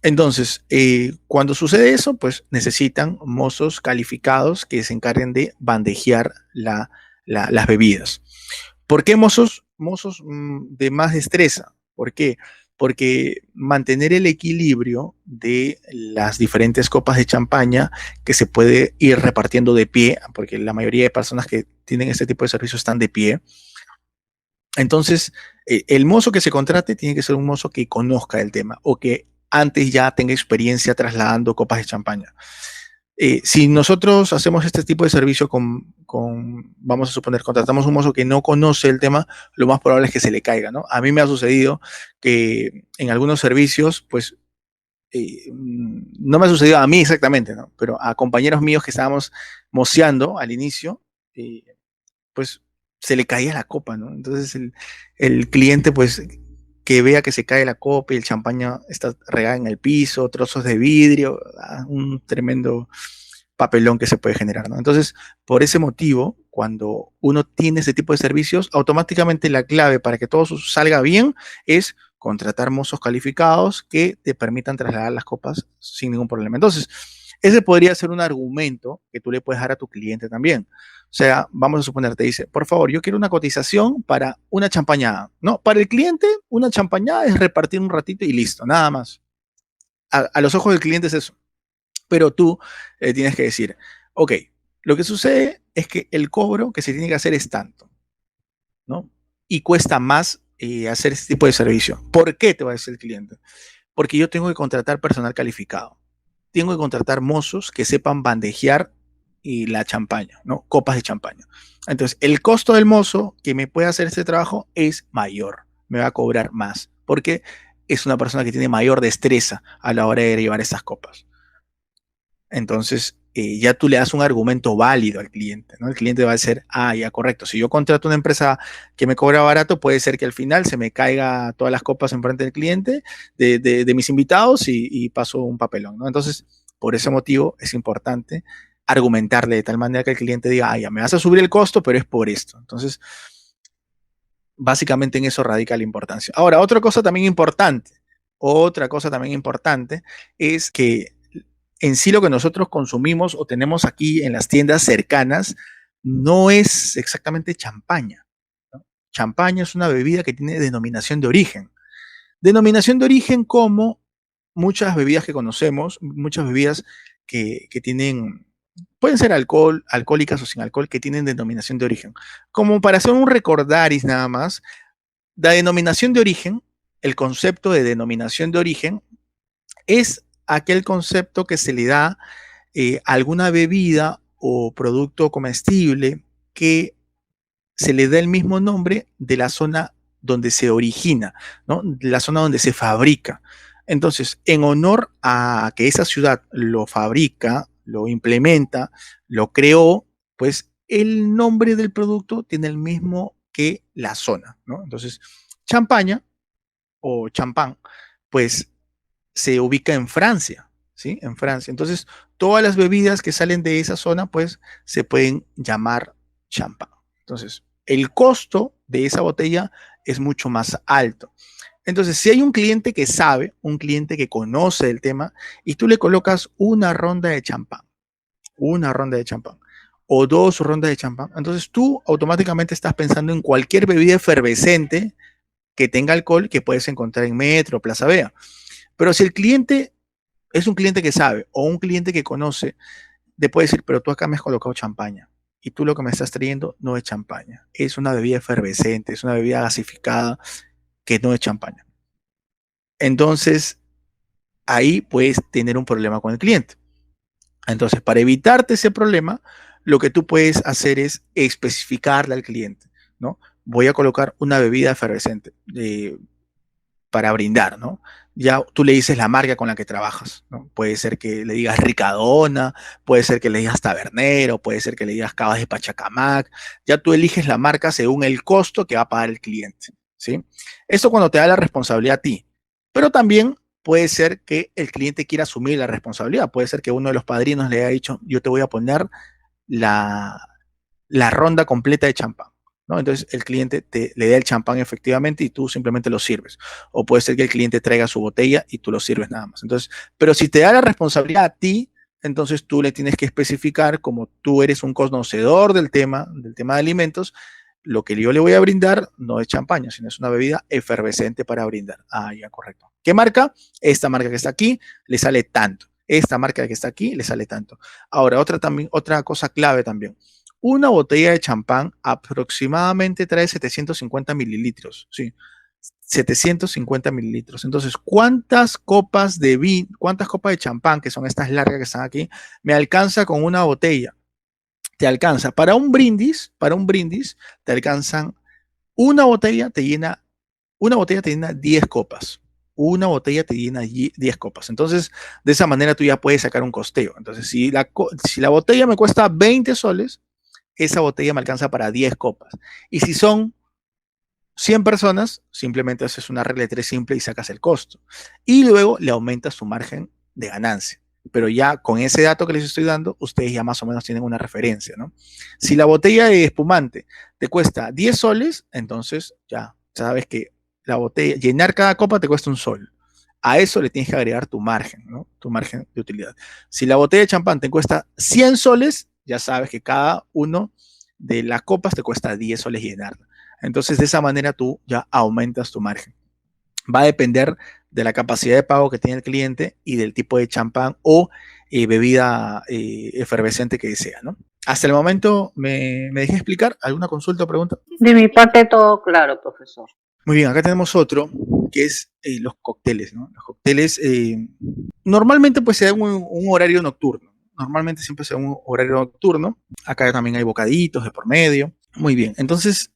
[SPEAKER 1] Entonces, cuando sucede eso, pues necesitan mozos calificados que se encarguen de bandejear las bebidas. ¿Por qué mozos? Mozos de más destreza. ¿Por qué? Porque mantener el equilibrio de las diferentes copas de champaña que se puede ir repartiendo de pie, porque la mayoría de personas que tienen este tipo de servicios están de pie. Entonces, el mozo que se contrate tiene que ser un mozo que conozca el tema o que antes ya tenga experiencia trasladando copas de champaña. Si nosotros hacemos este tipo de servicio vamos a suponer, contratamos un mozo que no conoce el tema, lo más probable es que se le caiga, ¿no? A mí me ha sucedido que en algunos servicios, pues, no me ha sucedido a mí exactamente, ¿no? Pero a compañeros míos que estábamos moceando al inicio, pues se le caía la copa, ¿no? Entonces el cliente, pues, que vea que se cae la copa y el champaña está regada en el piso, trozos de vidrio, un tremendo papelón que se puede generar, ¿no? Entonces, por ese motivo, cuando uno tiene ese tipo de servicios, automáticamente la clave para que todo salga bien es contratar mozos calificados que te permitan trasladar las copas sin ningún problema. Entonces, ese podría ser un argumento que tú le puedes dar a tu cliente también. O sea, vamos a suponer, te dice, por favor, yo quiero una cotización para una champañada. No, para el cliente, una champañada es repartir un ratito y listo, nada más. A los ojos del cliente es eso. Pero tú tienes que decir, ok, lo que sucede es que el cobro que se tiene que hacer es tanto, ¿no? Y cuesta más hacer este tipo de servicio. ¿Por qué te va a decir el cliente? Porque yo tengo que contratar personal calificado. Tengo que contratar mozos que sepan bandejear y la champaña, ¿no? Copas de champaña. Entonces, el costo del mozo que me puede hacer este trabajo es mayor, me va a cobrar más, porque es una persona que tiene mayor destreza a la hora de llevar esas copas. Entonces, ya tú le das un argumento válido al cliente, ¿no? El cliente va a decir, ah, ya, correcto, si yo contrato una empresa que me cobra barato, puede ser que al final se me caiga todas las copas enfrente del cliente, de mis invitados y paso un papelón, ¿no? Entonces, por ese motivo es importante argumentarle de tal manera que el cliente diga, ah, ya, me vas a subir el costo, pero es por esto. Entonces, básicamente en eso radica la importancia. Ahora, otra cosa también importante es que en sí lo que nosotros consumimos o tenemos aquí en las tiendas cercanas no es exactamente champaña, ¿no? Champaña es una bebida que tiene denominación de origen. Denominación de origen como muchas bebidas que conocemos, muchas bebidas que tienen, pueden ser alcohólicas o sin alcohol, que tienen denominación de origen. Como para hacer un recordaris nada más, la denominación de origen, el concepto de denominación de origen es aquel concepto que se le da a alguna bebida o producto comestible que se le da el mismo nombre de la zona donde se origina, ¿no? La zona donde se fabrica. Entonces, en honor a que esa ciudad lo fabrica, lo implementa, lo creó, pues el nombre del producto tiene el mismo que la zona, ¿no? Entonces, champaña o champán, pues se ubica en Francia, ¿sí? En Francia. Entonces, todas las bebidas que salen de esa zona, pues, se pueden llamar champán. Entonces, el costo de esa botella es mucho más alto. Entonces, si hay un cliente que sabe, un cliente que conoce el tema, y tú le colocas una ronda de champán, o 2 rondas de champán, entonces tú automáticamente estás pensando en cualquier bebida efervescente que tenga alcohol que puedes encontrar en Metro, Plaza Vea. Pero si el cliente es un cliente que sabe o un cliente que conoce, te puede decir, pero tú acá me has colocado champaña y tú lo que me estás trayendo no es champaña, es una bebida efervescente, es una bebida gasificada que no es champaña. Entonces, ahí puedes tener un problema con el cliente. Entonces, para evitarte ese problema, lo que tú puedes hacer es especificarle al cliente, ¿no? Voy a colocar una bebida efervescente para brindar, ¿no? Ya tú le dices la marca con la que trabajas, ¿no? Puede ser que le digas Ricadona, puede ser que le digas Tabernero, puede ser que le digas Cavas de Pachacamac. Ya tú eliges la marca según el costo que va a pagar el cliente, ¿sí? Eso cuando te da la responsabilidad a ti. Pero también puede ser que el cliente quiera asumir la responsabilidad. Puede ser que uno de los padrinos le haya dicho, yo te voy a poner la, la ronda completa de champán, ¿no? Entonces el cliente le da el champán efectivamente y tú simplemente lo sirves. O puede ser que el cliente traiga su botella y tú lo sirves nada más. Entonces, pero si te da la responsabilidad a ti, entonces tú le tienes que especificar, como tú eres un conocedor del tema de alimentos, lo que yo le voy a brindar no es champaña, sino es una bebida efervescente para brindar. Ah, ya, correcto. ¿Qué marca? Esta marca que está aquí le sale tanto. Esta marca que está aquí le sale tanto. Ahora, otra cosa clave también. Una botella de champán aproximadamente trae 750 mililitros, ¿sí? 750 mililitros. Entonces, ¿cuántas copas de champán, que son estas largas que están aquí, me alcanza con una botella? Te alcanza para un brindis, te alcanzan una botella te llena 10 copas. Una botella te llena 10 copas. Entonces, de esa manera tú ya puedes sacar un costeo. Entonces, si la botella me cuesta 20 soles, esa botella me alcanza para 10 copas. Y si son 100 personas, simplemente haces una regla de 3 simple y sacas el costo. Y luego le aumentas su margen de ganancia. Pero ya con ese dato que les estoy dando, ustedes ya más o menos tienen una referencia, ¿no? Si la botella de espumante te cuesta 10 soles, entonces ya sabes que la botella, llenar cada copa te cuesta 1 sol. A eso le tienes que agregar tu margen, ¿no? Tu margen de utilidad. Si la botella de champán te cuesta 100 soles, ya sabes que cada uno de las copas te cuesta 10 soles llenarla. Entonces, de esa manera tú ya aumentas tu margen. Va a depender de la capacidad de pago que tiene el cliente y del tipo de champán o bebida efervescente que desea, ¿no? Hasta el momento, ¿me dejé explicar? ¿Alguna consulta o pregunta?
[SPEAKER 4] De mi parte, todo claro, profesor.
[SPEAKER 1] Muy bien, acá tenemos otro, que es los cócteles, ¿no? Los cócteles normalmente pues se da un horario nocturno. Normalmente siempre se da un horario nocturno. Acá también hay bocaditos de por medio. Muy bien, entonces,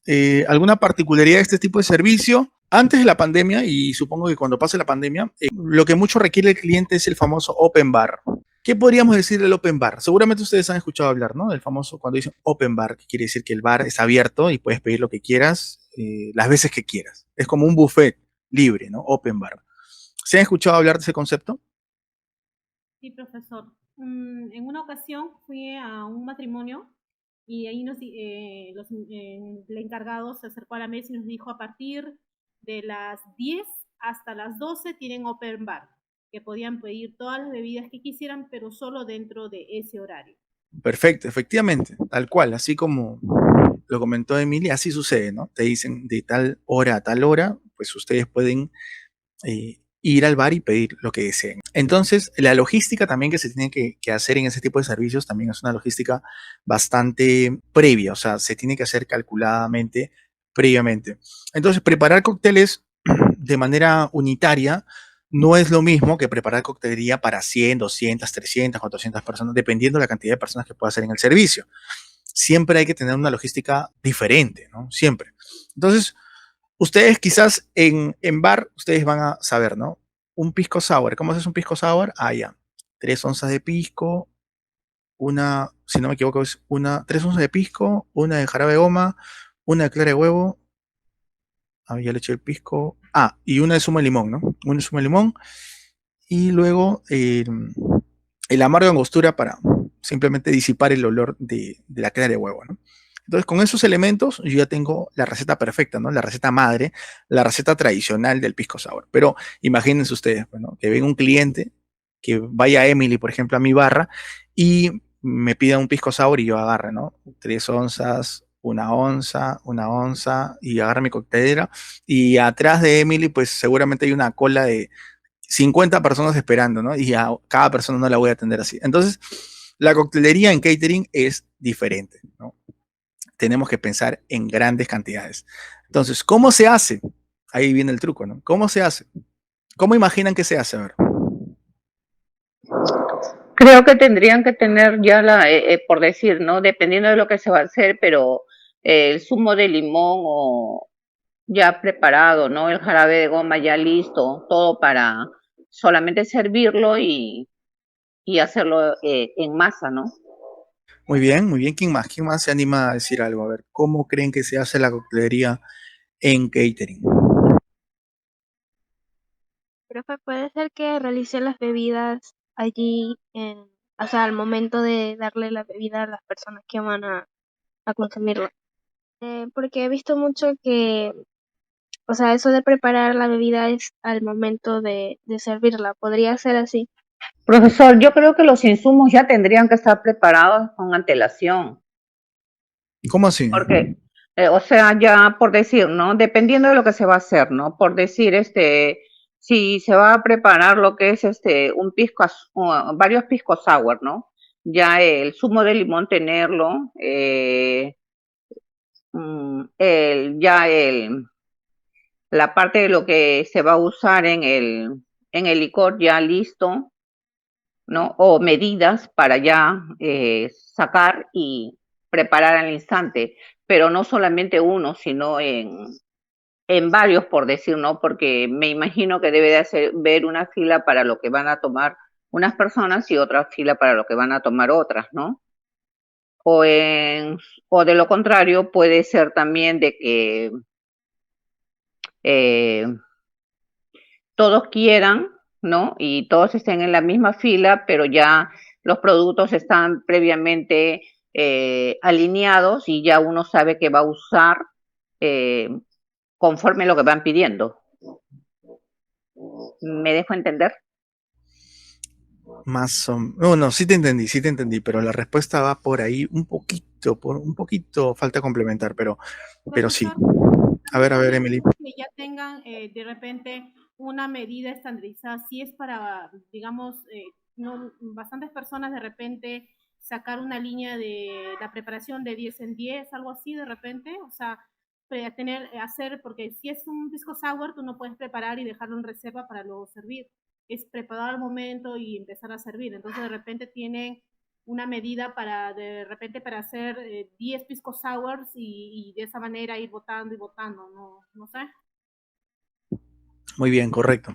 [SPEAKER 1] ¿alguna particularidad de este tipo de servicio? Antes de la pandemia, y supongo que cuando pase la pandemia, lo que mucho requiere el cliente es el famoso open bar. ¿Qué podríamos decir del open bar? Seguramente ustedes han escuchado hablar, ¿no? Del famoso, cuando dicen open bar, que quiere decir que el bar es abierto y puedes pedir lo que quieras, las veces que quieras. Es como un buffet libre, ¿no? Open bar. ¿Se han escuchado hablar de ese concepto?
[SPEAKER 5] Sí, profesor. En una ocasión fui a un matrimonio y ahí el encargado se acercó a la mesa y nos dijo, a partir de las 10 hasta las 12 tienen open bar, que podían pedir todas las bebidas que quisieran, pero solo dentro de ese horario.
[SPEAKER 1] Perfecto, efectivamente, tal cual, así como lo comentó Emilia, así sucede, ¿no? Te dicen de tal hora a tal hora, pues ustedes pueden ir al bar y pedir lo que deseen. Entonces, la logística también que se tiene que hacer en ese tipo de servicios también es una logística bastante previa, o sea, se tiene que hacer calculadamente previamente. Entonces, preparar cócteles de manera unitaria no es lo mismo que preparar coctelería para 100, 200, 300, 400 personas, dependiendo de la cantidad de personas que pueda hacer en el servicio. Siempre hay que tener una logística diferente, ¿no? Siempre. Entonces, ustedes quizás en bar, ustedes van a saber, ¿no? Un pisco sour. ¿Cómo haces un pisco sour? Ah, ya. 3 onzas de pisco, si no me equivoco, es 3 onzas de pisco, una de jarabe de goma, una de clara de huevo. Ah, ya le eché el pisco. Ah, y una de zumo de limón, ¿no? Una de zumo de limón. Y luego el amargo angostura para simplemente disipar el olor de la clara de huevo, ¿no? Entonces, con esos elementos, yo ya tengo la receta perfecta, ¿no? La receta madre, la receta tradicional del pisco sour. Pero imagínense ustedes, bueno, que venga un cliente, que vaya a Emily, por ejemplo, a mi barra, y me pida un pisco sour y yo agarre, ¿no? 3 onzas, una onza, y agarre mi coctelera. Y atrás de Emily, pues seguramente hay una cola de 50 personas esperando, ¿no? Y a cada persona no la voy a atender así. Entonces, la coctelería en catering es diferente, ¿no? Tenemos que pensar en grandes cantidades. Entonces, ¿cómo se hace? Ahí viene el truco, ¿no? ¿Cómo se hace? ¿Cómo imaginan que se hace? A ver.
[SPEAKER 4] Creo que tendrían que tener ya por decir, ¿no? Dependiendo de lo que se va a hacer, pero el zumo de limón o ya preparado, ¿no? El jarabe de goma ya listo, todo para solamente servirlo y hacerlo en masa, ¿no?
[SPEAKER 1] Muy bien, muy bien. ¿Quién más? ¿Quién más se anima a decir algo? A ver, ¿cómo creen que se hace la coctelería en catering?
[SPEAKER 2] Profe, puede ser que realice las bebidas allí, o sea, al momento de darle la bebida a las personas que van a consumirla. Porque he visto mucho que, o sea, eso de preparar la bebida es al momento de servirla. ¿Podría ser así?
[SPEAKER 4] Profesor, yo creo que los insumos ya tendrían que estar preparados con antelación,
[SPEAKER 1] ¿Cómo así?
[SPEAKER 4] porque, o sea, ya por decir, ¿no? Dependiendo de lo que se va a hacer, ¿no? Por decir, si se va a preparar lo que es varios pisco sour, ¿no? Ya el zumo de limón tenerlo, ya la parte de lo que se va a usar en el licor ya listo, ¿no? O medidas para ya sacar y preparar al instante, pero no solamente uno, sino en varios, por decir, ¿no? Porque me imagino que debe de ver una fila para lo que van a tomar unas personas y otra fila para lo que van a tomar otras, ¿no? O, o de lo contrario, puede ser también de que eh, todos quieran, ¿no? Y todos estén en la misma fila, pero ya los productos están previamente alineados y ya uno sabe que va a usar eh, conforme lo que van pidiendo. ¿Me dejo entender?
[SPEAKER 1] Más o menos. No, no, sí te entendí, pero la respuesta va por ahí por un poquito falta complementar, pero sí.
[SPEAKER 5] Profesor,
[SPEAKER 1] A ver, Emily.
[SPEAKER 5] que ya tengan de repente una medida estandarizada, si es para, digamos, no, bastantes personas de repente sacar una línea de la preparación de 10 en 10, algo así de repente, o sea, hacer, porque si es un pisco sour, tú no puedes preparar y dejarlo en reserva para luego servir, es preparar al momento y empezar a servir, entonces de repente tienen una medida para de repente para hacer 10 pisco sours y de esa manera ir votando y votando, no sé.
[SPEAKER 1] Muy bien, correcto.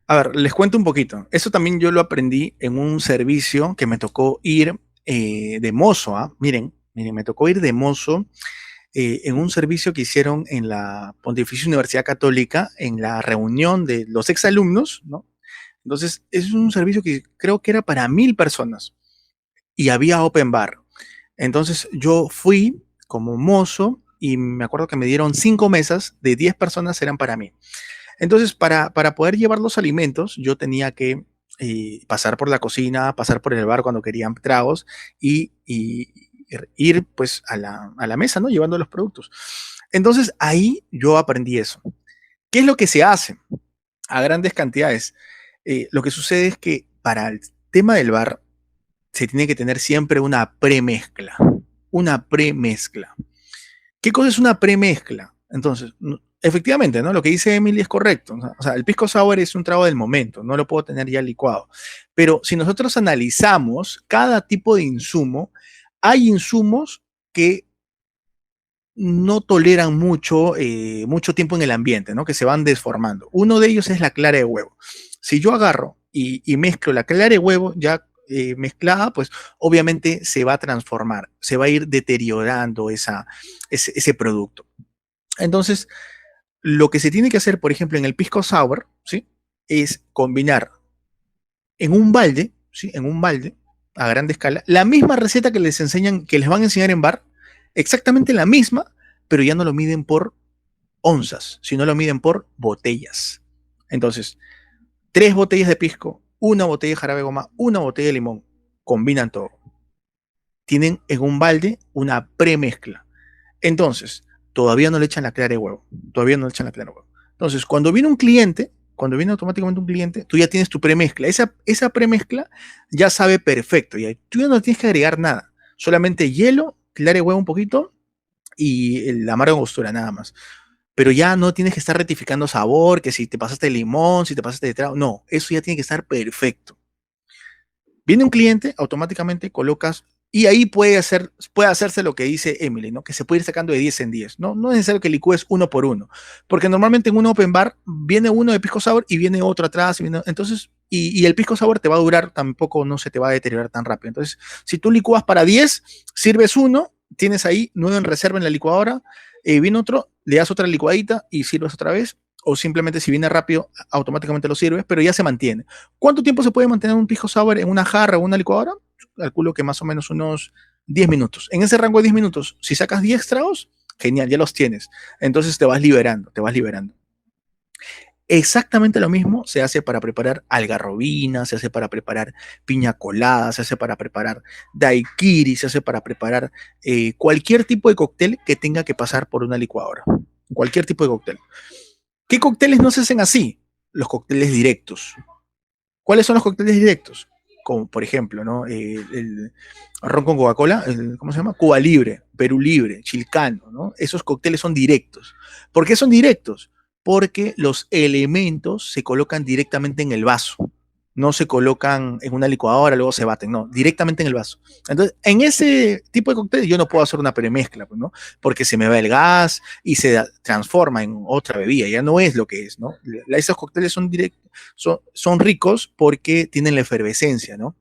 [SPEAKER 1] A ver, les cuento un poquito. Eso también yo lo aprendí en un servicio que me tocó ir de mozo, ¿ah? Miren, me tocó ir de mozo en un servicio que hicieron en la Pontificia Universidad Católica, en la reunión de los exalumnos, ¿no? Entonces, es un servicio que creo que era para 1000 personas y había open bar. Entonces, yo fui como mozo y me acuerdo que me dieron 5 mesas de 10 personas eran para mí. Entonces, para poder llevar los alimentos, yo tenía que pasar por la cocina, pasar por el bar cuando querían tragos y ir pues a la mesa, ¿no? Llevando los productos. Entonces, ahí yo aprendí eso. ¿Qué es lo que se hace a grandes cantidades? Lo que sucede es que para el tema del bar se tiene que tener siempre una premezcla. Una premezcla. ¿Qué cosa es una premezcla? Entonces, efectivamente, ¿no? Lo que dice Emily es correcto. O sea, el pisco sour es un trago del momento, no lo puedo tener ya licuado. Pero si nosotros analizamos cada tipo de insumo, hay insumos que no toleran mucho tiempo en el ambiente, ¿no? Que se van desformando. Uno de ellos es la clara de huevo. Si yo agarro y mezclo la clara de huevo ya mezclada, pues obviamente se va a transformar, se va a ir deteriorando ese producto. Entonces, lo que se tiene que hacer, por ejemplo, en el pisco sour, ¿sí? Es combinar en un balde, ¿sí? En un balde, a grande escala, la misma receta que les enseñan, que les van a enseñar en bar, exactamente la misma, pero ya no lo miden por onzas, sino lo miden por botellas. Entonces, 3 botellas de pisco, una botella de jarabe de goma, una botella de limón, combinan todo. Tienen en un balde una premezcla. Entonces, todavía no le echan la clara de huevo. Todavía no le echan la clara de huevo. Entonces, cuando viene un cliente, cuando viene automáticamente un cliente, tú ya tienes tu premezcla. Esa premezcla ya sabe perfecto. Tú ya no tienes que agregar nada. Solamente hielo, clara de huevo un poquito y el amargo angostura, nada más. Pero ya no tienes que estar rectificando sabor, que si te pasaste de limón, si te pasaste de trago. No, eso ya tiene que estar perfecto. Viene un cliente, automáticamente colocas, y ahí puede hacerse lo que dice Emily, ¿no? Que se puede ir sacando de 10 en 10. No es necesario que licúes uno por uno, porque normalmente en un open bar viene uno de pisco sour y viene otro atrás, entonces, y el pisco sour te va a durar, tampoco no se te va a deteriorar tan rápido. Entonces, si tú licúas para 10, sirves uno, tienes ahí 9 en reserva en la licuadora, viene otro, le das otra licuadita y sirves otra vez, o simplemente si viene rápido, automáticamente lo sirves, pero ya se mantiene. ¿Cuánto tiempo se puede mantener un pisco sour en una jarra o una licuadora? Calculo que más o menos unos 10 minutos. En ese rango de 10 minutos, si sacas 10 tragos, genial, ya los tienes. Entonces te vas liberando, te vas liberando. Exactamente lo mismo se hace para preparar algarrobina, se hace para preparar piña colada, se hace para preparar daiquiri, se hace para preparar cualquier tipo de cóctel que tenga que pasar por una licuadora. Cualquier tipo de cóctel. ¿Qué cócteles no se hacen así? Los cócteles directos. ¿Cuáles son los cócteles directos? Como por ejemplo, ¿no? El ron con Coca-Cola, ¿cómo se llama? Cuba Libre, Perú Libre, Chilcano, ¿no? Esos cócteles son directos. ¿Por qué son directos? Porque los elementos se colocan directamente en el vaso. No se colocan en una licuadora, luego se baten, no, directamente en el vaso. Entonces, en ese tipo de cócteles yo no puedo hacer una premezcla, ¿no? Porque se me va el gas y se transforma en otra bebida, ya no es lo que es, ¿no? Esos cócteles son ricos porque tienen la efervescencia, ¿no?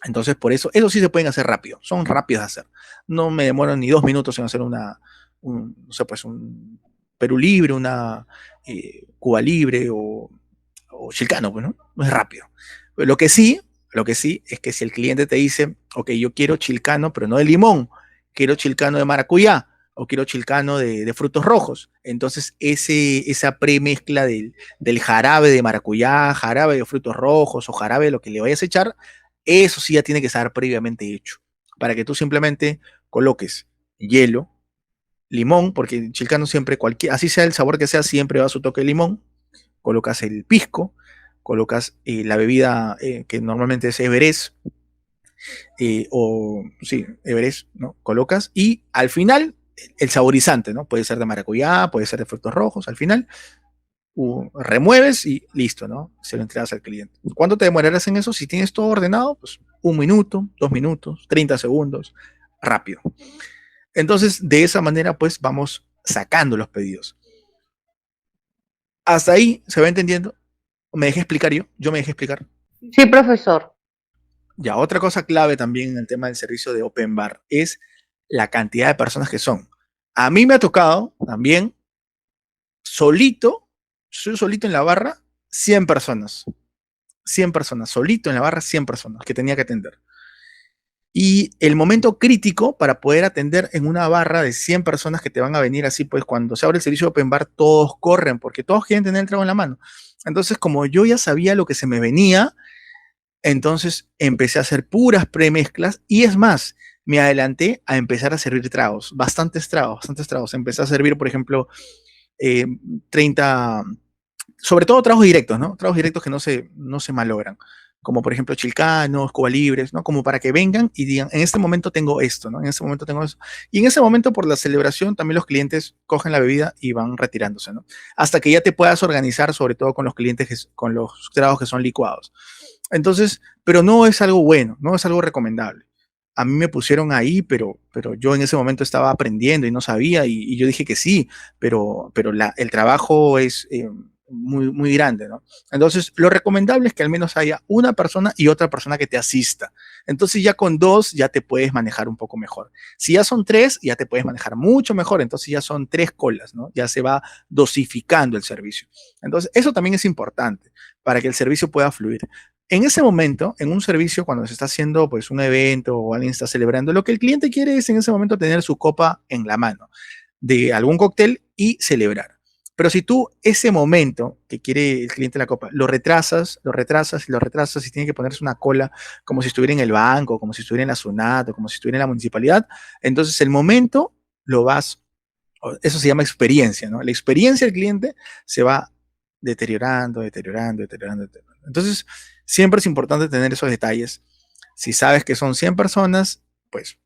[SPEAKER 1] Entonces, por eso sí se pueden hacer rápido, son rápidos de hacer. No me demoro ni 2 minutos en hacer no sé, pues un Perú Libre, una Cuba Libre o Chilcano, pues, ¿no? No es rápido. Lo que sí es que si el cliente te dice, ok, yo quiero chilcano, pero no de limón, quiero chilcano de maracuyá, o quiero chilcano de frutos rojos, entonces esa premezcla del jarabe de maracuyá, jarabe de frutos rojos, o jarabe de lo que le vayas a echar, eso sí ya tiene que estar previamente hecho, para que tú simplemente coloques hielo, limón, porque el chilcano siempre, así sea el sabor que sea, siempre va a su toque de limón, colocas el pisco, colocas la bebida que normalmente es Everest, Everest, ¿no? Colocas y al final el saborizante, ¿no? Puede ser de maracuyá, puede ser de frutos rojos, al final remueves y listo, ¿no? Se lo entregas al cliente. ¿Cuánto te demorarás en eso? Si tienes todo ordenado, pues 1 minuto, 2 minutos, 30 segundos, rápido. Entonces, de esa manera, pues vamos sacando los pedidos. ¿Hasta ahí se va entendiendo? ¿Me dejé explicar yo? ¿Yo me dejé explicar?
[SPEAKER 4] Sí, profesor.
[SPEAKER 1] Ya, otra cosa clave también en el tema del servicio de Open Bar es la cantidad de personas que son. A mí me ha tocado también solito en la barra, 100 personas. 100 personas, solito en la barra, 100 personas que tenía que atender. Y el momento crítico para poder atender en una barra de 100 personas que te van a venir así, pues cuando se abre el servicio de Open Bar, todos corren porque todos quieren tener el trago en la mano. Entonces, como yo ya sabía lo que se me venía, entonces empecé a hacer puras premezclas y es más, me adelanté a empezar a servir tragos, bastantes tragos. Empecé a servir, por ejemplo, 30, sobre todo tragos directos, ¿no? Tragos directos que no se malogran, como por ejemplo chilcanos, Cuba Libres, ¿no? Como para que vengan y digan, en este momento tengo esto, ¿no? En este momento tengo eso. Y en ese momento, por la celebración, también los clientes cogen la bebida y van retirándose, ¿no? Hasta que ya te puedas organizar, sobre todo con los clientes, con los tragos que son licuados. Entonces, pero no es algo bueno, no es algo recomendable. A mí me pusieron ahí, pero yo en ese momento estaba aprendiendo y no sabía, y yo dije que sí, pero el trabajo es muy, muy grande, ¿no? Entonces, lo recomendable es que al menos haya una persona y otra persona que te asista. Entonces, ya con 2 ya te puedes manejar un poco mejor. Si ya son 3, ya te puedes manejar mucho mejor. Entonces, ya son 3 colas, ¿no? Ya se va dosificando el servicio. Entonces, eso también es importante para que el servicio pueda fluir. En ese momento, en un servicio, cuando se está haciendo pues, un evento o alguien está celebrando, lo que el cliente quiere es en ese momento tener su copa en la mano de algún cóctel y celebrar. Pero si tú ese momento que quiere el cliente la copa, lo retrasas, lo retrasas y lo retrasas y tiene que ponerse una cola como si estuviera en el banco, como si estuviera en la SUNAT o como si estuviera en la municipalidad, entonces el momento lo vas, eso se llama experiencia, ¿no? La experiencia del cliente se va deteriorando, deteriorando, deteriorando, deteriorando. Entonces, siempre es importante tener esos detalles. Si sabes que son 100 personas, pues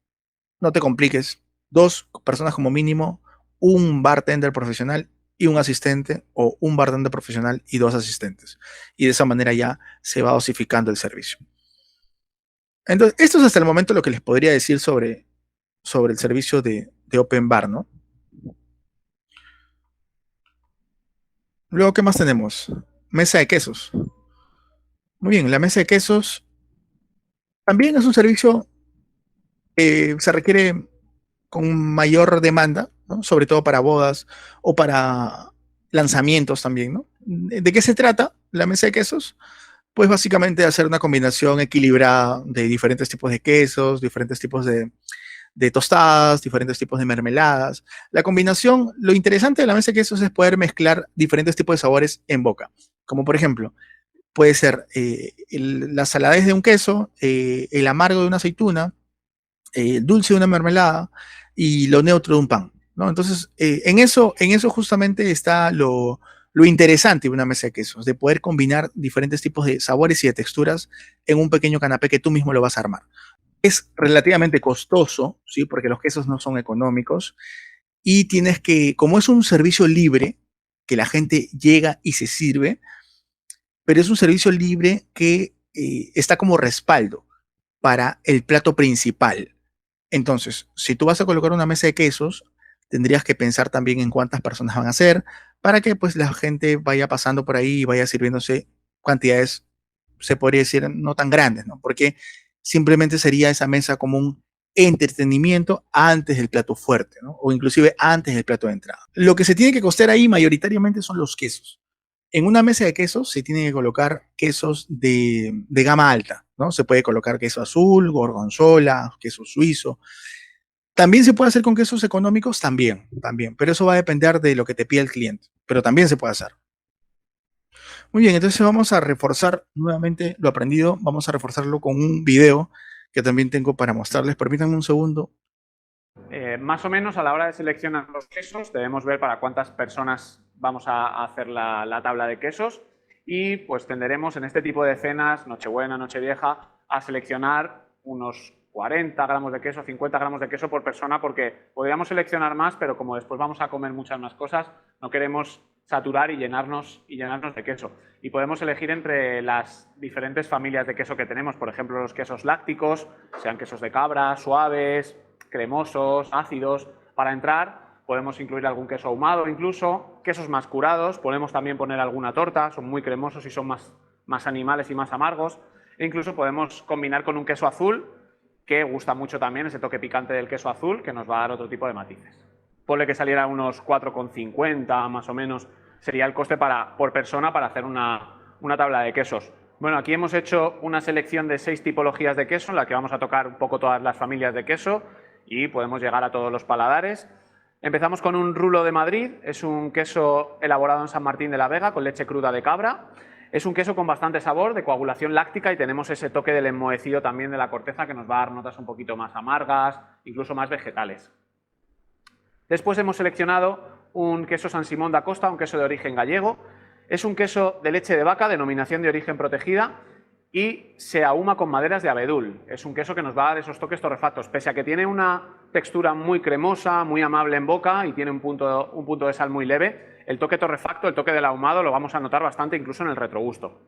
[SPEAKER 1] no te compliques. 2 personas como mínimo, un bartender profesional y un asistente, o un bartender profesional y 2 asistentes. Y de esa manera ya se va dosificando el servicio. Entonces, esto es hasta el momento lo que les podría decir sobre el servicio de Open Bar, ¿no? Luego, ¿qué más tenemos? Mesa de quesos. Muy bien, la mesa de quesos también es un servicio que se requiere con mayor demanda, ¿no? Sobre todo para bodas o para lanzamientos también, ¿no? ¿De qué se trata la mesa de quesos? Pues básicamente hacer una combinación equilibrada de diferentes tipos de quesos, diferentes tipos de tostadas, diferentes tipos de mermeladas. La combinación, lo interesante de la mesa de quesos es poder mezclar diferentes tipos de sabores en boca. Como por ejemplo, puede ser la saladez de un queso, el amargo de una aceituna, el dulce de una mermelada y lo neutro de un pan, ¿no? Entonces, en eso justamente está lo interesante de una mesa de quesos, de poder combinar diferentes tipos de sabores y de texturas en un pequeño canapé que tú mismo lo vas a armar. Es relativamente costoso, ¿sí? Porque los quesos no son económicos y tienes que, como es un servicio libre, que la gente llega y se sirve, pero es un servicio libre que está como respaldo para el plato principal. Entonces, si tú vas a colocar una mesa de quesos, tendrías que pensar también en cuántas personas van a ser para que pues la gente vaya pasando por ahí y vaya sirviéndose cantidades, se podría decir, no tan grandes, ¿no? Porque simplemente sería esa mesa como un entretenimiento antes del plato fuerte, ¿no? O inclusive antes del plato de entrada. Lo que se tiene que costear ahí mayoritariamente son los quesos. En una mesa de quesos se tiene que colocar quesos de gama alta, ¿no? Se puede colocar queso azul, gorgonzola, queso suizo. También se puede hacer con quesos económicos, también, pero eso va a depender de lo que te pida el cliente, pero también se puede hacer. Muy bien, entonces vamos a reforzar nuevamente lo aprendido, vamos a reforzarlo con un video que también tengo para mostrarles. Permítanme un segundo.
[SPEAKER 6] Más o menos a la hora de seleccionar los quesos debemos ver para cuántas personas vamos a hacer la tabla de quesos y pues tenderemos en este tipo de cenas, Nochebuena, Nochevieja, a seleccionar unos 40 gramos de queso, 50 gramos de queso por persona porque podríamos seleccionar más, pero como después vamos a comer muchas más cosas, no queremos saturar y llenarnos de queso. Y podemos elegir entre las diferentes familias de queso que tenemos, por ejemplo, los quesos lácticos, sean quesos de cabra, suaves, cremosos, ácidos. Para entrar podemos incluir algún queso ahumado incluso, quesos más curados, podemos también poner alguna torta, son muy cremosos y son más animales y más amargos. E incluso podemos combinar con un queso azul, que gusta mucho también ese toque picante del queso azul, que nos va a dar otro tipo de matices. Ponle que saliera unos 4,50 más o menos, sería el coste por persona para hacer una tabla de quesos. Bueno, aquí hemos hecho una selección de 6 tipologías de queso, en la que vamos a tocar un poco todas las familias de queso y podemos llegar a todos los paladares. Empezamos con un rulo de Madrid, es un queso elaborado en San Martín de la Vega con leche cruda de cabra. Es un queso con bastante sabor, de coagulación láctica y tenemos ese toque del enmohecido también de la corteza que nos va a dar notas un poquito más amargas, incluso más vegetales. Después hemos seleccionado un queso San Simón da Costa, un queso de origen gallego. Es un queso de leche de vaca, denominación de origen protegida, y se ahuma con maderas de abedul. Es un queso que nos va a dar esos toques torrefactos, pese a que tiene una textura muy cremosa, muy amable en boca y tiene un punto de sal muy leve. El toque torrefacto, el toque del ahumado lo vamos a notar bastante incluso en el retrogusto.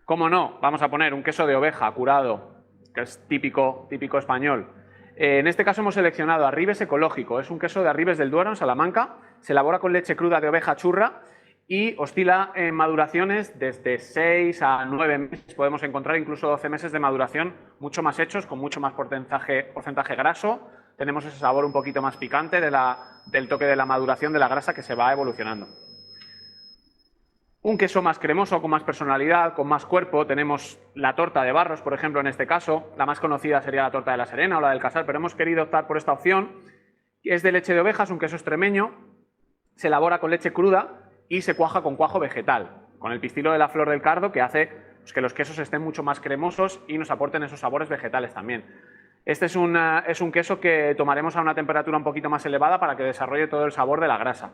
[SPEAKER 6] ¿Cómo no? Vamos a poner un queso de oveja curado, que es típico español. En este caso hemos seleccionado Arribes ecológico, es un queso de Arribes del Duero en Salamanca, se elabora con leche cruda de oveja churra y oscila en maduraciones desde 6 a 9 meses, podemos encontrar incluso 12 meses de maduración, mucho más hechos, con mucho más porcentaje graso, tenemos ese sabor un poquito más picante del toque de la maduración de la grasa que se va evolucionando.
[SPEAKER 9] Un queso más cremoso, con más personalidad, con más cuerpo. Tenemos la torta de Barros, por ejemplo, en este caso. La más conocida sería la torta de la Serena o la del Casal, pero hemos querido optar por esta opción. Es de leche de oveja, es un queso extremeño. Se elabora con leche cruda y se cuaja con cuajo vegetal, con el pistilo de la flor del cardo, que hace pues, que los quesos estén mucho más cremosos y nos aporten esos sabores vegetales también. Este es un queso que tomaremos a una temperatura un poquito más elevada para que desarrolle todo el sabor de la grasa.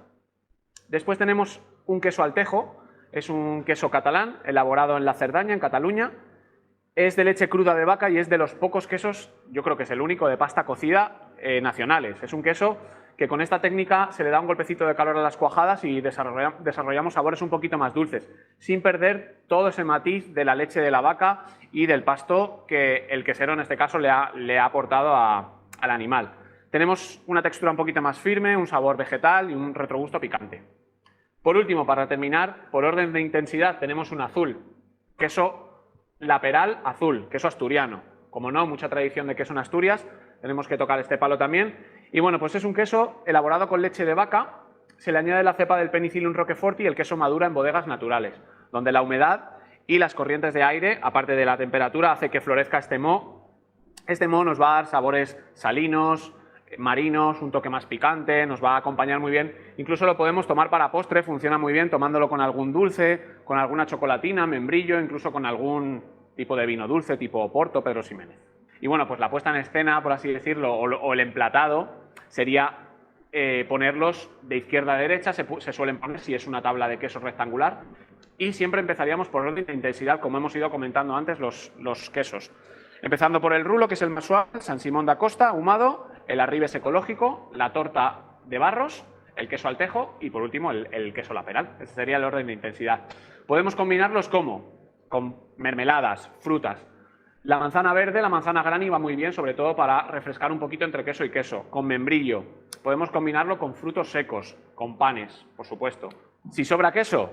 [SPEAKER 9] Después tenemos un queso al tejo. Es un queso catalán, elaborado en la Cerdaña, en Cataluña. Es de leche cruda de vaca y es de los pocos quesos, yo creo que es el único, de pasta cocida nacionales. Es un queso que con esta técnica se le da un golpecito de calor a las cuajadas y desarrollamos sabores un poquito más dulces, sin perder todo ese matiz de la leche de la vaca y del pasto que el quesero en este caso le ha aportado al animal. Tenemos una textura un poquito más firme, un sabor vegetal y un retrogusto picante. Por último, para terminar, por orden de intensidad, tenemos un azul, queso La Peral azul, queso asturiano. Como no, mucha tradición de queso en Asturias, tenemos que tocar este palo también. Y bueno, pues es un queso elaborado con leche de vaca, se le añade la cepa del Penicillium roquefort y el queso madura en bodegas naturales, donde la humedad y las corrientes de aire, aparte de la temperatura, hace que florezca este moho. Este moho nos va a dar sabores salinos, marinos, un toque más picante, nos va a acompañar muy bien. Incluso lo podemos tomar para postre, funciona muy bien tomándolo con algún dulce, con alguna chocolatina, membrillo, incluso con algún tipo de vino dulce, tipo Oporto, Pedro Ximénez. Y bueno, pues la puesta en escena, por así decirlo, o el emplatado, sería ponerlos de izquierda a derecha, se suelen poner si es una tabla de queso rectangular, y siempre empezaríamos por orden de intensidad, como hemos ido comentando antes, los quesos. Empezando por el rulo, que es el más suave, San Simón da Costa, ahumado, el arribes ecológico, la torta de Barros, el queso al tejo y por último el queso La Peral. Ese sería el orden de intensidad. Podemos combinarlos ¿cómo? Con mermeladas, frutas. La manzana verde, la manzana granny va muy bien, sobre todo para refrescar un poquito entre queso y queso. Con membrillo. Podemos combinarlo con frutos secos, con panes, por supuesto. Si sobra queso,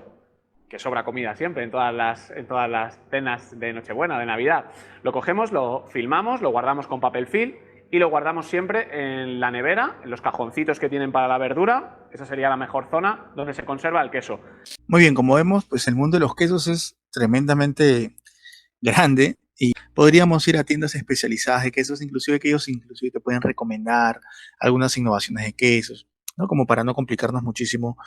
[SPEAKER 9] que sobra comida siempre en todas las cenas de Nochebuena, de Navidad, lo cogemos, lo filmamos, lo guardamos con papel film y lo guardamos siempre en la nevera, en los cajoncitos que tienen para la verdura. Esa sería la mejor zona donde se conserva el queso.
[SPEAKER 1] Muy bien, como vemos, pues el mundo de los quesos es tremendamente grande y podríamos ir a tiendas especializadas de quesos, inclusive que ellos inclusive te pueden recomendar algunas innovaciones de quesos, ¿no? Como para no complicarnos muchísimo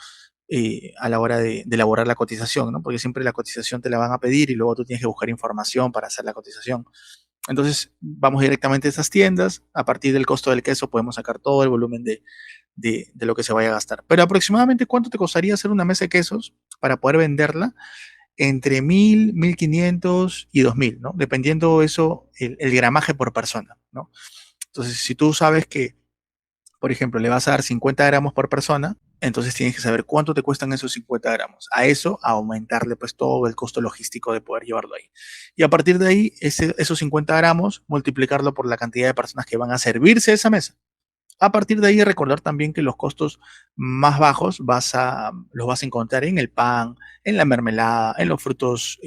[SPEAKER 1] a la hora de elaborar la cotización, ¿no? Porque siempre la cotización te la van a pedir y luego tú tienes que buscar información para hacer la cotización. Entonces vamos directamente a esas tiendas, a partir del costo del queso podemos sacar todo el volumen de lo que se vaya a gastar. Pero aproximadamente, ¿cuánto te costaría hacer una mesa de quesos para poder venderla? Entre 1000, 1500 y 2000, ¿no? Dependiendo eso, el gramaje por persona, ¿no? Entonces, si tú sabes que, por ejemplo, le vas a dar 50 gramos por persona, entonces tienes que saber cuánto te cuestan esos 50 gramos. A eso, a aumentarle pues todo el costo logístico de poder llevarlo ahí. Y a partir de ahí, esos 50 gramos, multiplicarlo por la cantidad de personas que van a servirse esa mesa. A partir de ahí, recordar también que los costos más bajos los vas a encontrar en el pan, en la mermelada, en los frutos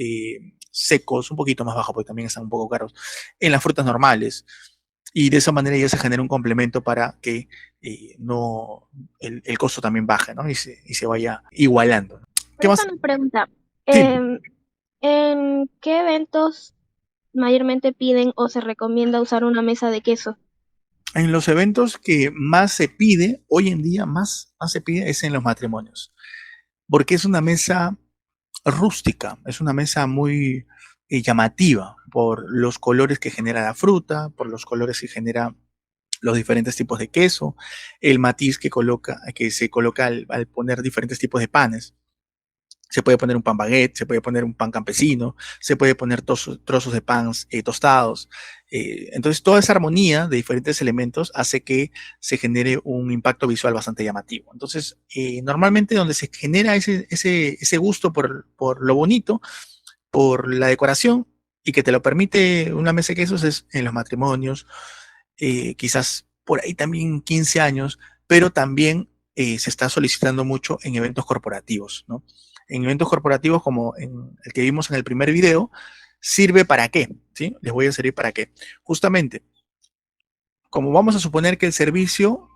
[SPEAKER 1] secos, un poquito más bajos porque también están un poco caros, en las frutas normales. Y de esa manera ya se genera un complemento para que el costo también baje, ¿no? Y se vaya igualando.
[SPEAKER 2] ¿Qué más? Una pregunta.
[SPEAKER 1] Sí.
[SPEAKER 2] ¿En qué eventos mayormente piden o se recomienda usar una mesa de queso?
[SPEAKER 1] En los eventos que más se pide, hoy en día más se pide es en los matrimonios, porque es una mesa rústica, es una mesa muy llamativa por los colores que genera la fruta, por los colores que genera los diferentes tipos de queso, el matiz que se coloca al poner diferentes tipos de panes. Se puede poner un pan baguette, se puede poner un pan campesino, se puede poner trozos de pan tostados. Entonces, toda esa armonía de diferentes elementos hace que se genere un impacto visual bastante llamativo. Entonces, normalmente donde se genera ese gusto por lo bonito, por la decoración, y que te lo permite una mesa de quesos es en los matrimonios, quizás por ahí también 15 años, pero también se está solicitando mucho en eventos corporativos, ¿no? En eventos corporativos como en el que vimos en el primer video, ¿sirve para qué? ¿Sí? Les voy a servir para qué. Justamente, como vamos a suponer que el servicio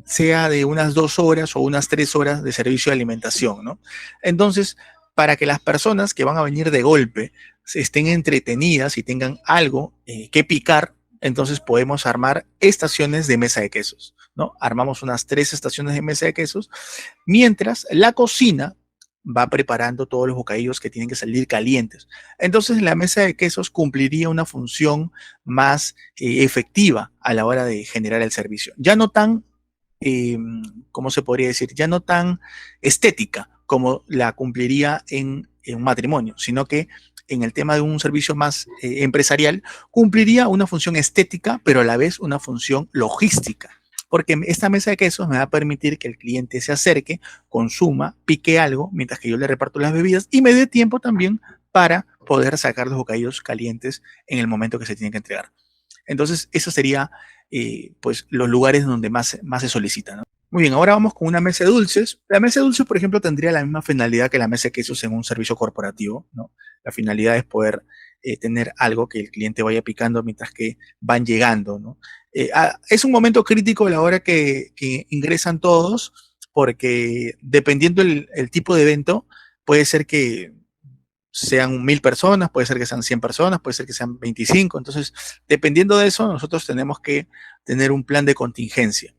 [SPEAKER 1] sea de unas 2 horas o unas 3 horas de servicio de alimentación, ¿no? Entonces, para que las personas que van a venir de golpe estén entretenidas y tengan algo que picar, entonces podemos armar estaciones de mesa de quesos, ¿no? Armamos unas 3 estaciones de mesa de quesos, mientras la cocina va preparando todos los bocadillos que tienen que salir calientes. Entonces la mesa de quesos cumpliría una función más efectiva a la hora de generar el servicio. Ya no tan, ¿cómo se podría decir? Ya no tan estética como la cumpliría en un matrimonio, sino que en el tema de un servicio más empresarial, cumpliría una función estética, pero a la vez una función logística. Porque esta mesa de quesos me va a permitir que el cliente se acerque, consuma, pique algo, mientras que yo le reparto las bebidas y me dé tiempo también para poder sacar los bocadillos calientes en el momento que se tienen que entregar. Entonces, eso sería pues los lugares donde más se solicita, ¿no? Muy bien, ahora vamos con una mesa de dulces. La mesa de dulces, por ejemplo, tendría la misma finalidad que la mesa de quesos en un servicio corporativo, ¿no? La finalidad es poder tener algo que el cliente vaya picando mientras que van llegando, ¿no? Es un momento crítico a la hora que ingresan todos, porque dependiendo el tipo de evento, puede ser que sean 1000 personas, puede ser que sean 100 personas, puede ser que sean 25. Entonces, dependiendo de eso, nosotros tenemos que tener un plan de contingencia.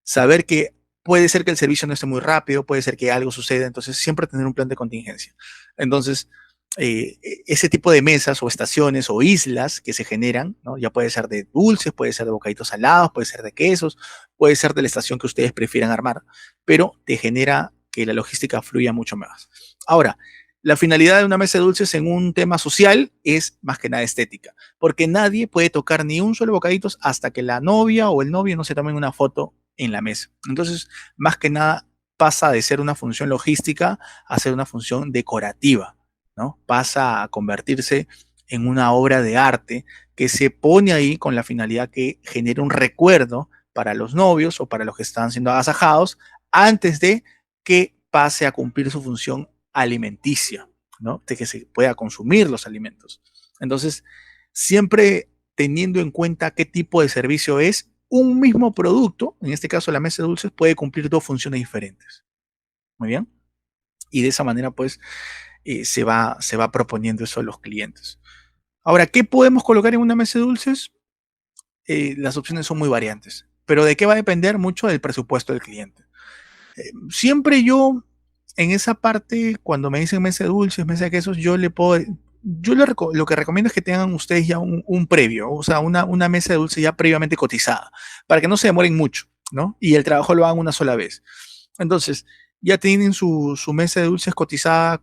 [SPEAKER 1] Saber que puede ser que el servicio no esté muy rápido, puede ser que algo suceda, entonces siempre tener un plan de contingencia. Entonces, ese tipo de mesas o estaciones o islas que se generan, ¿no? Ya puede ser de dulces, puede ser de bocaditos salados, puede ser de quesos, puede ser de la estación que ustedes prefieran armar, pero te genera que la logística fluya mucho más. Ahora, la finalidad de una mesa de dulces en un tema social es más que nada estética, porque nadie puede tocar ni un solo bocadito hasta que la novia o el novio no se tomen una foto en la mesa. Entonces, más que nada pasa de ser una función logística a ser una función decorativa, ¿no? Pasa a convertirse en una obra de arte que se pone ahí con la finalidad que genere un recuerdo para los novios o para los que están siendo agasajados antes de que pase a cumplir su función alimenticia, ¿no? De que se pueda consumir los alimentos. Entonces, siempre teniendo en cuenta qué tipo de servicio es, un mismo producto, en este caso la mesa de dulces, puede cumplir 2 funciones diferentes. Muy bien. Y de esa manera, pues, se va proponiendo eso a los clientes. Ahora, ¿qué podemos colocar en una mesa de dulces? Las opciones son muy variantes, pero ¿de qué va a depender? Mucho del presupuesto del cliente. Siempre yo, en esa parte, cuando me dicen mesa de dulces, mesa de quesos, lo que recomiendo es que tengan ustedes ya un previo, o sea, una mesa de dulce ya previamente cotizada, para que no se demoren mucho, ¿no? Y el trabajo lo hagan una sola vez. Entonces, ya tienen su mesa de dulces cotizada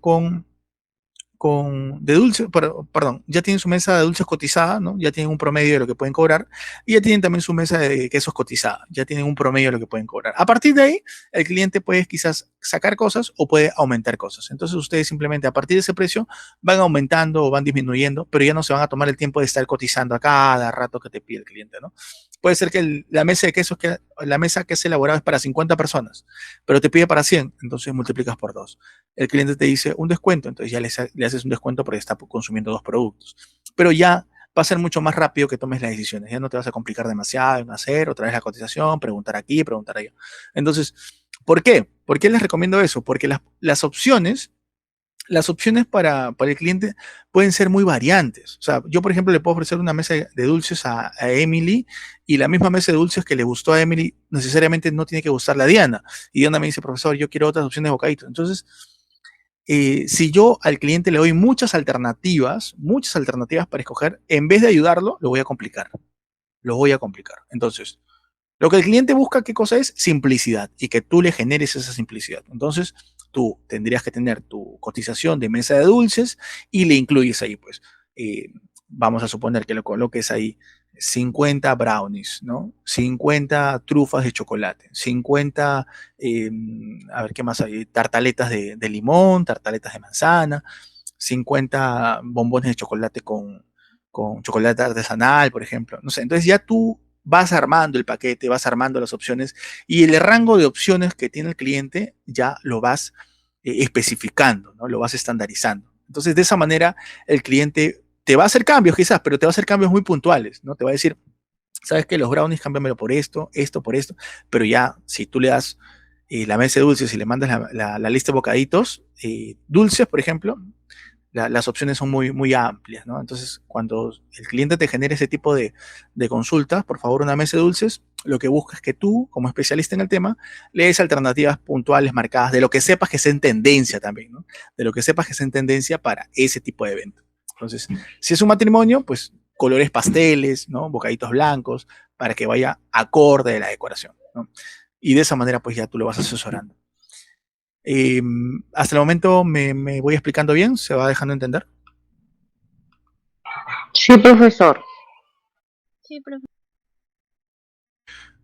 [SPEAKER 1] ya tienen su mesa de dulces cotizada, ¿no? Ya tienen un promedio de lo que pueden cobrar, y ya tienen también su mesa de quesos cotizada, ya tienen un promedio de lo que pueden cobrar. A partir de ahí, el cliente puede quizás sacar cosas o puede aumentar cosas. Entonces ustedes simplemente a partir de ese precio van aumentando o van disminuyendo, pero ya no se van a tomar el tiempo de estar cotizando a cada rato que te pide el cliente, ¿no? Puede ser que la mesa de quesos, la mesa que es elaborada es para 50 personas, pero te pide para 100, entonces multiplicas por 2. El cliente te dice un descuento, entonces ya le haces un descuento porque está consumiendo 2 productos. Pero ya va a ser mucho más rápido que tomes las decisiones, ya no te vas a complicar demasiado en hacer otra vez la cotización, preguntar aquí, preguntar allá. Entonces, ¿por qué? ¿Por qué les recomiendo eso? Porque las opciones para el cliente pueden ser muy variantes. O sea, yo, por ejemplo, le puedo ofrecer una mesa de dulces a Emily, y la misma mesa de dulces que le gustó a Emily necesariamente no tiene que gustarle a Diana. Y Diana me dice, profesor, yo quiero otras opciones de bocaditos. Entonces, si yo al cliente le doy muchas alternativas para escoger, en vez de ayudarlo, lo voy a complicar. Entonces, lo que el cliente busca, ¿qué cosa es? Simplicidad, y que tú le generes esa simplicidad. Entonces, tú tendrías que tener tu cotización de mesa de dulces y le incluyes ahí, pues, vamos a suponer que lo coloques ahí 50 brownies, ¿no? 50 trufas de chocolate, 50, a ver qué más hay, tartaletas de limón, tartaletas de manzana, 50 bombones de chocolate con chocolate artesanal, por ejemplo. No sé, entonces ya tú vas armando el paquete, vas armando las opciones, y el rango de opciones que tiene el cliente ya lo vas especificando, ¿no? Lo vas estandarizando. Entonces, de esa manera, el cliente te va a hacer cambios quizás, pero te va a hacer cambios muy puntuales, ¿no? Te va a decir, ¿sabes qué? Los brownies, cámbiamelo por esto, esto por esto, pero ya, si tú le das la mesa de dulces y le mandas la lista de bocaditos, dulces, por ejemplo, las opciones son muy amplias, ¿no? Entonces, cuando el cliente te genere ese tipo de consultas, por favor, una mesa de dulces, lo que busca es que tú, como especialista en el tema, le des alternativas puntuales marcadas de lo que sepas que sea en tendencia también, ¿no? De lo que sepas que sea en tendencia para ese tipo de evento. Entonces, si es un matrimonio, pues colores pasteles, ¿no? Bocaditos blancos, para que vaya acorde de la decoración, ¿no? Y de esa manera, pues ya tú lo vas asesorando. Hasta el momento me voy explicando bien, ¿se va dejando entender?
[SPEAKER 4] Sí, profesor.
[SPEAKER 2] Sí, profe.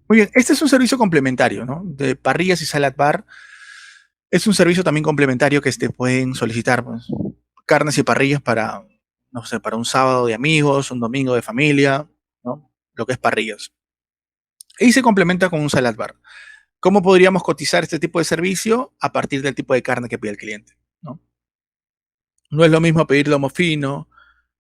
[SPEAKER 1] Muy bien, este es un servicio complementario, ¿no? De parrillas y salad bar. Es un servicio también complementario que pueden solicitar, pues, carnes y parrillas para, no sé, para un sábado de amigos, un domingo de familia, ¿no? Lo que es parrillas. Y se complementa con un salad bar. ¿Cómo podríamos cotizar este tipo de servicio? A partir del tipo de carne que pide el cliente, ¿no? No es lo mismo pedir lomo fino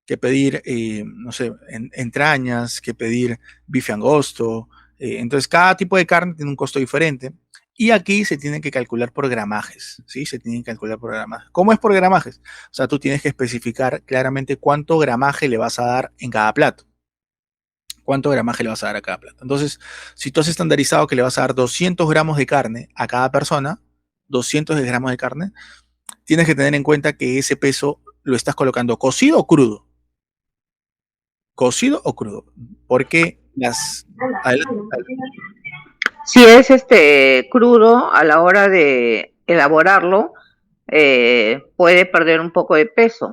[SPEAKER 1] que pedir, no sé, entrañas, que pedir bife angosto. Entonces, cada tipo de carne tiene un costo diferente. Y aquí se tiene que calcular por gramajes, ¿sí? Se tiene que calcular por gramajes. ¿Cómo es por gramajes? O sea, tú tienes que especificar claramente cuánto gramaje le vas a dar en cada plato. Cuánto gramaje le vas a dar a cada plato. Entonces, si tú has estandarizado que le vas a dar 200 gramos de carne a cada persona, 200 gramos de carne, tienes que tener en cuenta que ese peso lo estás colocando cocido o crudo. Cocido o crudo. Porque
[SPEAKER 4] Si es crudo, a la hora de elaborarlo, puede perder un poco de peso.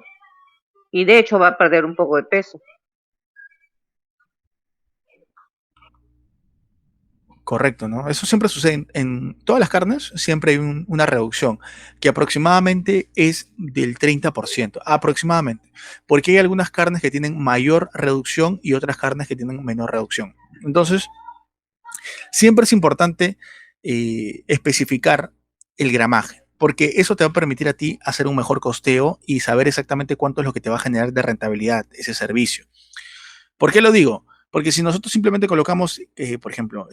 [SPEAKER 4] Y de hecho va a perder un poco de peso.
[SPEAKER 1] Correcto, ¿no? Eso siempre sucede en todas las carnes, siempre hay una reducción, que aproximadamente es del 30%, aproximadamente, porque hay algunas carnes que tienen mayor reducción y otras carnes que tienen menor reducción. Entonces, siempre es importante especificar el gramaje, porque eso te va a permitir a ti hacer un mejor costeo y saber exactamente cuánto es lo que te va a generar de rentabilidad ese servicio. ¿Por qué lo digo? Porque si nosotros simplemente colocamos, por ejemplo,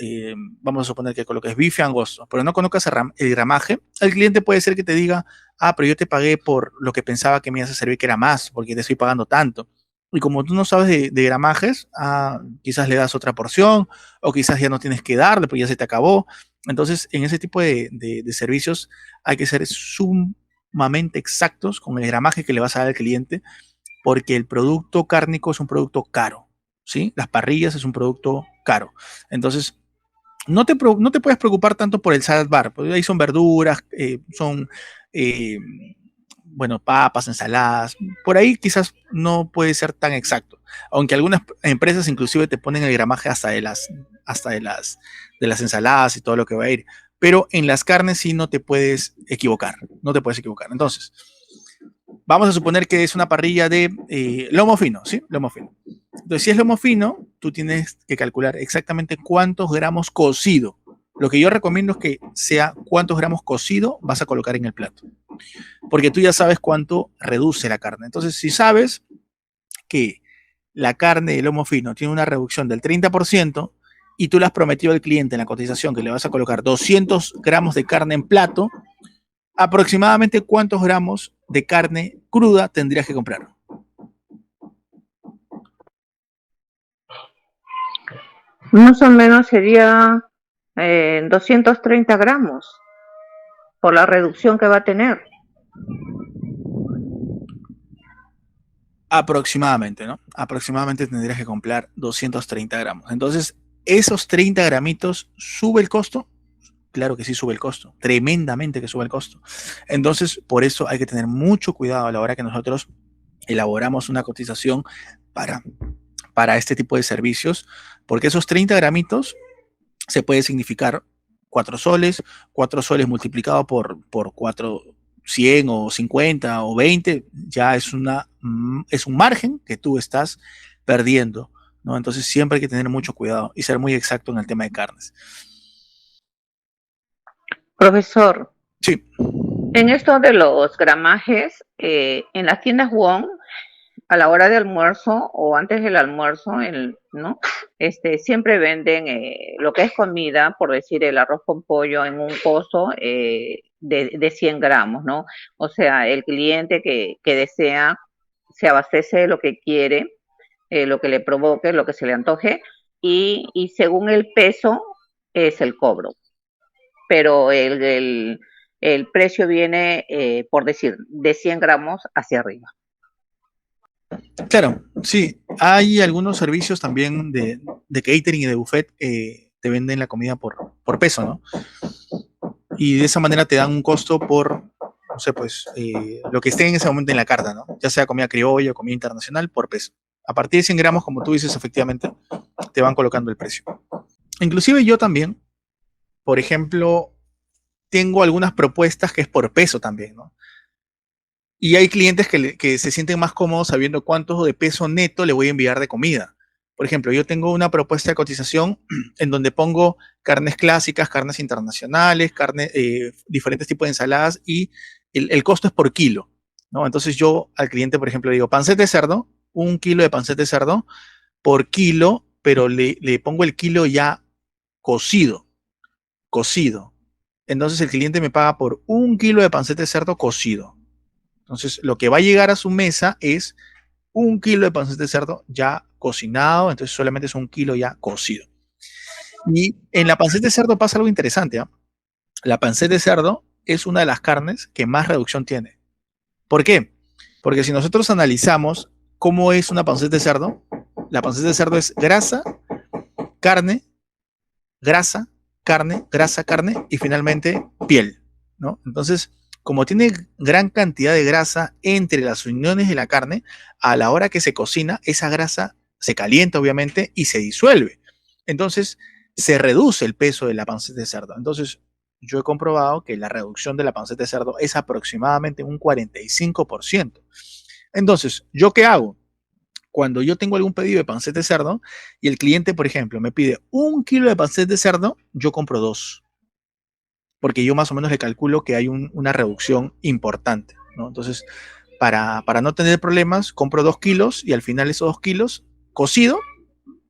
[SPEAKER 1] vamos a suponer que coloques bife angosto, pero no colocas el gramaje, el cliente puede ser que te diga, ah, pero yo te pagué por lo que pensaba que me ibas a servir, que era más, porque te estoy pagando tanto. Y como tú no sabes de gramajes, quizás le das otra porción, o quizás ya no tienes que darle, porque ya se te acabó. Entonces, en ese tipo de servicios hay que ser sumamente exactos con el gramaje que le vas a dar al cliente, porque el producto cárnico es un producto caro. ¿Sí? Las parrillas es un producto caro. Entonces, no te puedes preocupar tanto por el salad bar, porque ahí son verduras, son, bueno, papas, ensaladas. Por ahí quizás no puede ser tan exacto. Aunque algunas empresas inclusive te ponen el gramaje hasta de las ensaladas y todo lo que va a ir. Pero en las carnes sí no te puedes equivocar. No te puedes equivocar. Entonces, vamos a suponer que es una parrilla de lomo fino, ¿sí? Lomo fino. Entonces, si es lomo fino, tú tienes que calcular exactamente cuántos gramos cocido. Lo que yo recomiendo es que sea cuántos gramos cocido vas a colocar en el plato. Porque tú ya sabes cuánto reduce la carne. Entonces, si sabes que la carne de lomo fino tiene una reducción del 30% y tú le has prometido al cliente en la cotización que le vas a colocar 200 gramos de carne en plato, aproximadamente cuántos gramos de carne cruda tendrías que comprar.
[SPEAKER 4] Más o menos sería 230 gramos por la reducción que va a tener.
[SPEAKER 1] Aproximadamente, ¿no? Aproximadamente tendrías que comprar 230 gramos. Entonces, esos 30 gramitos, ¿sube el costo? Claro que sí sube el costo, tremendamente que sube el costo. Entonces, por eso hay que tener mucho cuidado a la hora que nosotros elaboramos una cotización para este tipo de servicios, porque esos 30 gramitos se puede significar 4 soles multiplicado por 4, 100 o 50 o 20, ya es un margen que tú estás perdiendo, ¿no? Entonces siempre hay que tener mucho cuidado y ser muy exacto en el tema de carnes.
[SPEAKER 4] Profesor,
[SPEAKER 1] sí.
[SPEAKER 4] En esto de los gramajes, en las tiendas Wong a la hora de almuerzo o antes del almuerzo, ¿no? Siempre venden lo que es comida, por decir el arroz con pollo en un costo de 100 gramos, ¿no? O sea, el cliente que desea se abastece de lo que quiere, lo que le provoque, lo que se le antoje, y según el peso es el cobro. Pero el precio viene, por decir, de 100 gramos hacia arriba.
[SPEAKER 1] Claro, sí, hay algunos servicios también de catering y de buffet, te venden la comida por peso, ¿no? Y de esa manera te dan un costo por, no sé, pues, lo que esté en ese momento en la carta, ¿no? Ya sea comida criolla o comida internacional, por peso. A partir de 100 gramos, como tú dices, efectivamente, te van colocando el precio. Inclusive yo también, por ejemplo, tengo algunas propuestas que es por peso también, ¿no? Y hay clientes que se sienten más cómodos sabiendo cuánto de peso neto le voy a enviar de comida. Por ejemplo, yo tengo una propuesta de cotización en donde pongo carnes clásicas, carnes internacionales, diferentes tipos de ensaladas y el costo es por kilo, ¿no? Entonces yo al cliente, por ejemplo, digo, panceta de cerdo, 1 kilo de panceta de cerdo por kilo, pero le pongo el kilo ya cocido. Entonces el cliente me paga por 1 kilo de panceta de cerdo cocido. Entonces lo que va a llegar a su mesa es 1 kilo de panceta de cerdo ya cocinado, entonces solamente es 1 kilo ya cocido. Y en la panceta de cerdo pasa algo interesante, ¿eh? La panceta de cerdo es una de las carnes que más reducción tiene. ¿Por qué? Porque si nosotros analizamos cómo es una panceta de cerdo, la panceta de cerdo es grasa, carne, grasa, carne, grasa, carne y finalmente piel, ¿no? Entonces, como tiene gran cantidad de grasa entre las uniones de la carne, a la hora que se cocina, esa grasa se calienta obviamente y se disuelve. Entonces, se reduce el peso de la panceta de cerdo. Entonces, yo he comprobado que la reducción de la panceta de cerdo es aproximadamente un 45%. Entonces, ¿yo qué hago? Cuando yo tengo algún pedido de panceta de cerdo y el cliente, por ejemplo, me pide 1 kilo de panceta de cerdo, yo compro 2. Porque yo más o menos le calculo que hay una reducción importante, ¿no? Entonces, para no tener problemas, compro 2 kilos y al final esos 2 kilos cocido,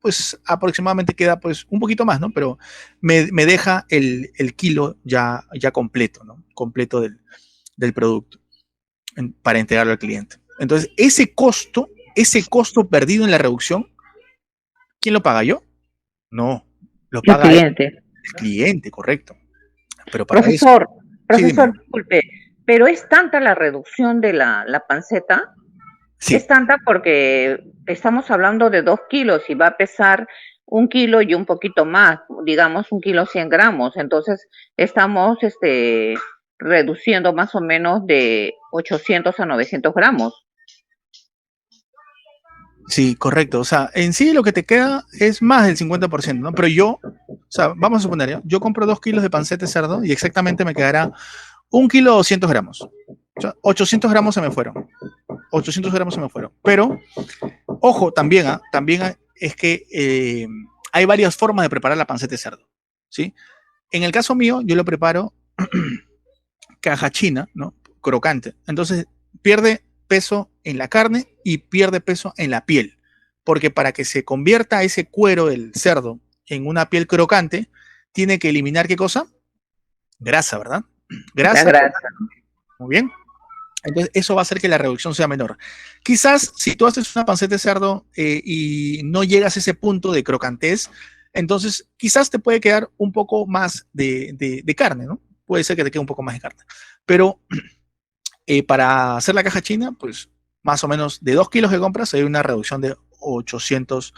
[SPEAKER 1] pues aproximadamente queda pues un poquito más, ¿no? Pero me deja el kilo ya completo, ¿no? Completo del producto para entregarlo al cliente. Entonces, ese costo perdido en la reducción, ¿quién lo paga? ¿Yo? No, lo
[SPEAKER 4] El
[SPEAKER 1] paga
[SPEAKER 4] cliente.
[SPEAKER 1] el cliente, correcto. Pero para eso,
[SPEAKER 4] Profesor,
[SPEAKER 1] sí, dime.
[SPEAKER 4] disculpe, pero es tanta la reducción de la panceta,
[SPEAKER 1] Sí,
[SPEAKER 4] es tanta porque estamos hablando de 2 kilos y va a pesar 1 kilo y un poquito más, digamos 1 kilo 100 gramos. Entonces estamos reduciendo más o menos de 800 a 900 gramos.
[SPEAKER 1] sí, correcto. O sea, en sí lo que te queda es más del 50%, ¿no? Pero yo, o sea, vamos a suponer, ¿ya? Yo compro 2 kilos de panceta de cerdo y exactamente me quedará 1 kilo 200 gramos. O sea, 800 gramos se me fueron. 800 gramos se me fueron. Pero, ojo, también, es que hay varias formas de preparar la panceta de cerdo, ¿sí? En el caso mío, yo lo preparo caja china, ¿no? Crocante. Entonces, pierde peso en la carne y pierde peso en la piel. Porque para que se convierta ese cuero del cerdo en una piel crocante, tiene que eliminar ¿qué cosa? Grasa, ¿verdad?
[SPEAKER 4] La
[SPEAKER 1] Grasa.
[SPEAKER 4] grasa.
[SPEAKER 1] Muy bien. Entonces, eso va a hacer que la reducción sea menor. Quizás si tú haces una panceta de cerdo y no llegas a ese punto de crocantez, entonces quizás te puede quedar un poco más de carne, ¿no? Puede ser que te quede un poco más de carne. Pero para hacer la caja china, pues más o menos de 2 kilos que compras hay una reducción de 800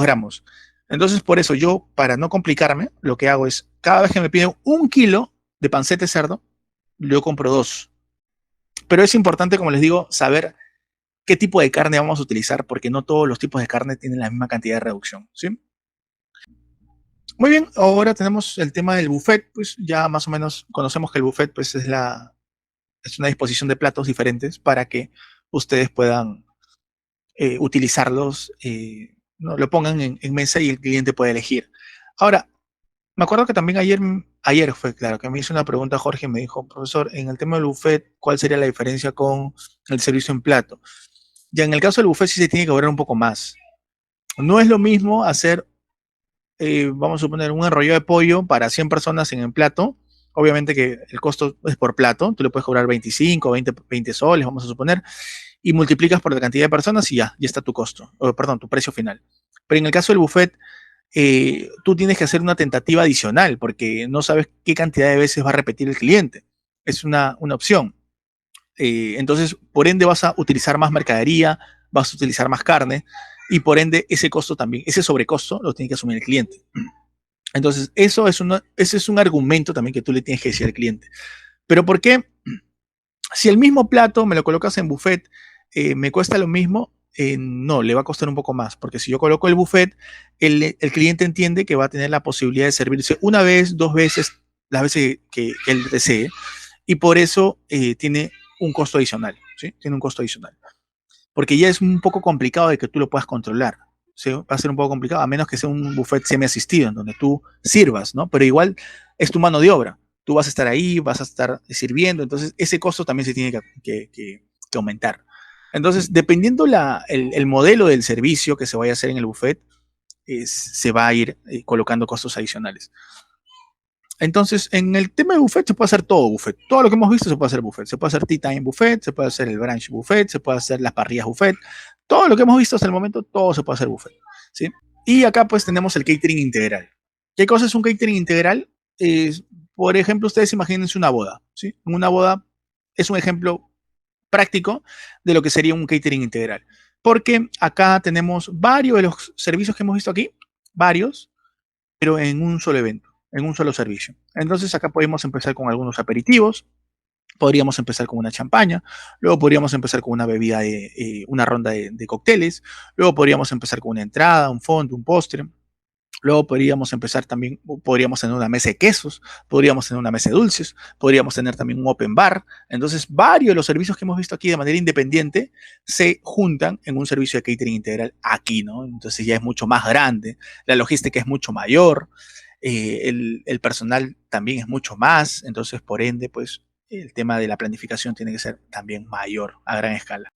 [SPEAKER 1] gramos. Entonces, por eso yo, para no complicarme, lo que hago es, cada vez que me piden 1 kilo de panceta de cerdo, yo compro 2. Pero es importante, como les digo, saber qué tipo de carne vamos a utilizar, porque no todos los tipos de carne tienen la misma cantidad de reducción, ¿sí? Muy bien, ahora tenemos el tema del buffet, pues ya más o menos conocemos que el buffet pues es una disposición de platos diferentes para que ustedes puedan utilizarlos, ¿no? Lo pongan en mesa y el cliente puede elegir. Ahora, me acuerdo que también ayer fue claro, que me hizo una pregunta Jorge y me dijo, profesor, en el tema del buffet, ¿cuál sería la diferencia con el servicio en plato? Ya en el caso del buffet sí se tiene que cobrar un poco más. No es lo mismo hacer, vamos a suponer, un arroyo de pollo para 100 personas en el plato. Obviamente que el costo es por plato, tú le puedes cobrar 25, 20 soles, vamos a suponer, y multiplicas por la cantidad de personas y ya está tu costo, perdón, tu precio final. Pero en el caso del buffet, tú tienes que hacer una tentativa adicional porque no sabes qué cantidad de veces va a repetir el cliente. Es una opción. Entonces, por ende, vas a utilizar más mercadería, vas a utilizar más carne y por ende ese costo también, ese sobrecosto lo tiene que asumir el cliente. Entonces, ese es un argumento también que tú le tienes que decir al cliente. Pero ¿por qué? Si el mismo plato me lo colocas en buffet, me cuesta lo mismo, no, le va a costar un poco más, porque si yo coloco el buffet, el cliente entiende que va a tener la posibilidad de servirse una vez, dos veces, las veces que él desee, y por eso tiene un costo adicional, ¿sí? Tiene un costo adicional. Porque ya es un poco complicado de que tú lo puedas controlar, ¿sí? Va a ser un poco complicado, a menos que sea un buffet semi-asistido, en donde tú sirvas, ¿no? Pero igual es tu mano de obra. Tú vas a estar ahí, vas a estar sirviendo, entonces ese costo también se tiene que aumentar. Entonces, dependiendo el modelo del servicio que se vaya a hacer en el buffet, se va a ir colocando costos adicionales. Entonces, en el tema de buffet se puede hacer todo buffet. Todo lo que hemos visto se puede hacer buffet. Se puede hacer tea time buffet, se puede hacer el brunch buffet, se puede hacer las parrillas buffet. Todo lo que hemos visto hasta el momento, todo se puede hacer buffet, ¿sí? Y acá pues tenemos el catering integral. ¿Qué cosa es un catering integral? Por ejemplo, ustedes imagínense una boda, ¿sí? Una boda es un ejemplo práctico de lo que sería un catering integral. Porque acá tenemos varios de los servicios que hemos visto aquí, varios, pero en un solo evento, en un solo servicio. Entonces acá podemos empezar con algunos aperitivos, podríamos empezar con una champaña, luego podríamos empezar con una bebida, una ronda de cócteles, luego podríamos empezar con una entrada, un fondo, un postre. Luego podríamos empezar también, podríamos tener una mesa de quesos, podríamos tener una mesa de dulces, podríamos tener también un open bar. Entonces, varios de los servicios que hemos visto aquí de manera independiente se juntan en un servicio de catering integral aquí, ¿no? Entonces ya es mucho más grande, la logística es mucho mayor, el personal también es mucho más, entonces por ende, pues el tema de la planificación tiene que ser también mayor a gran escala.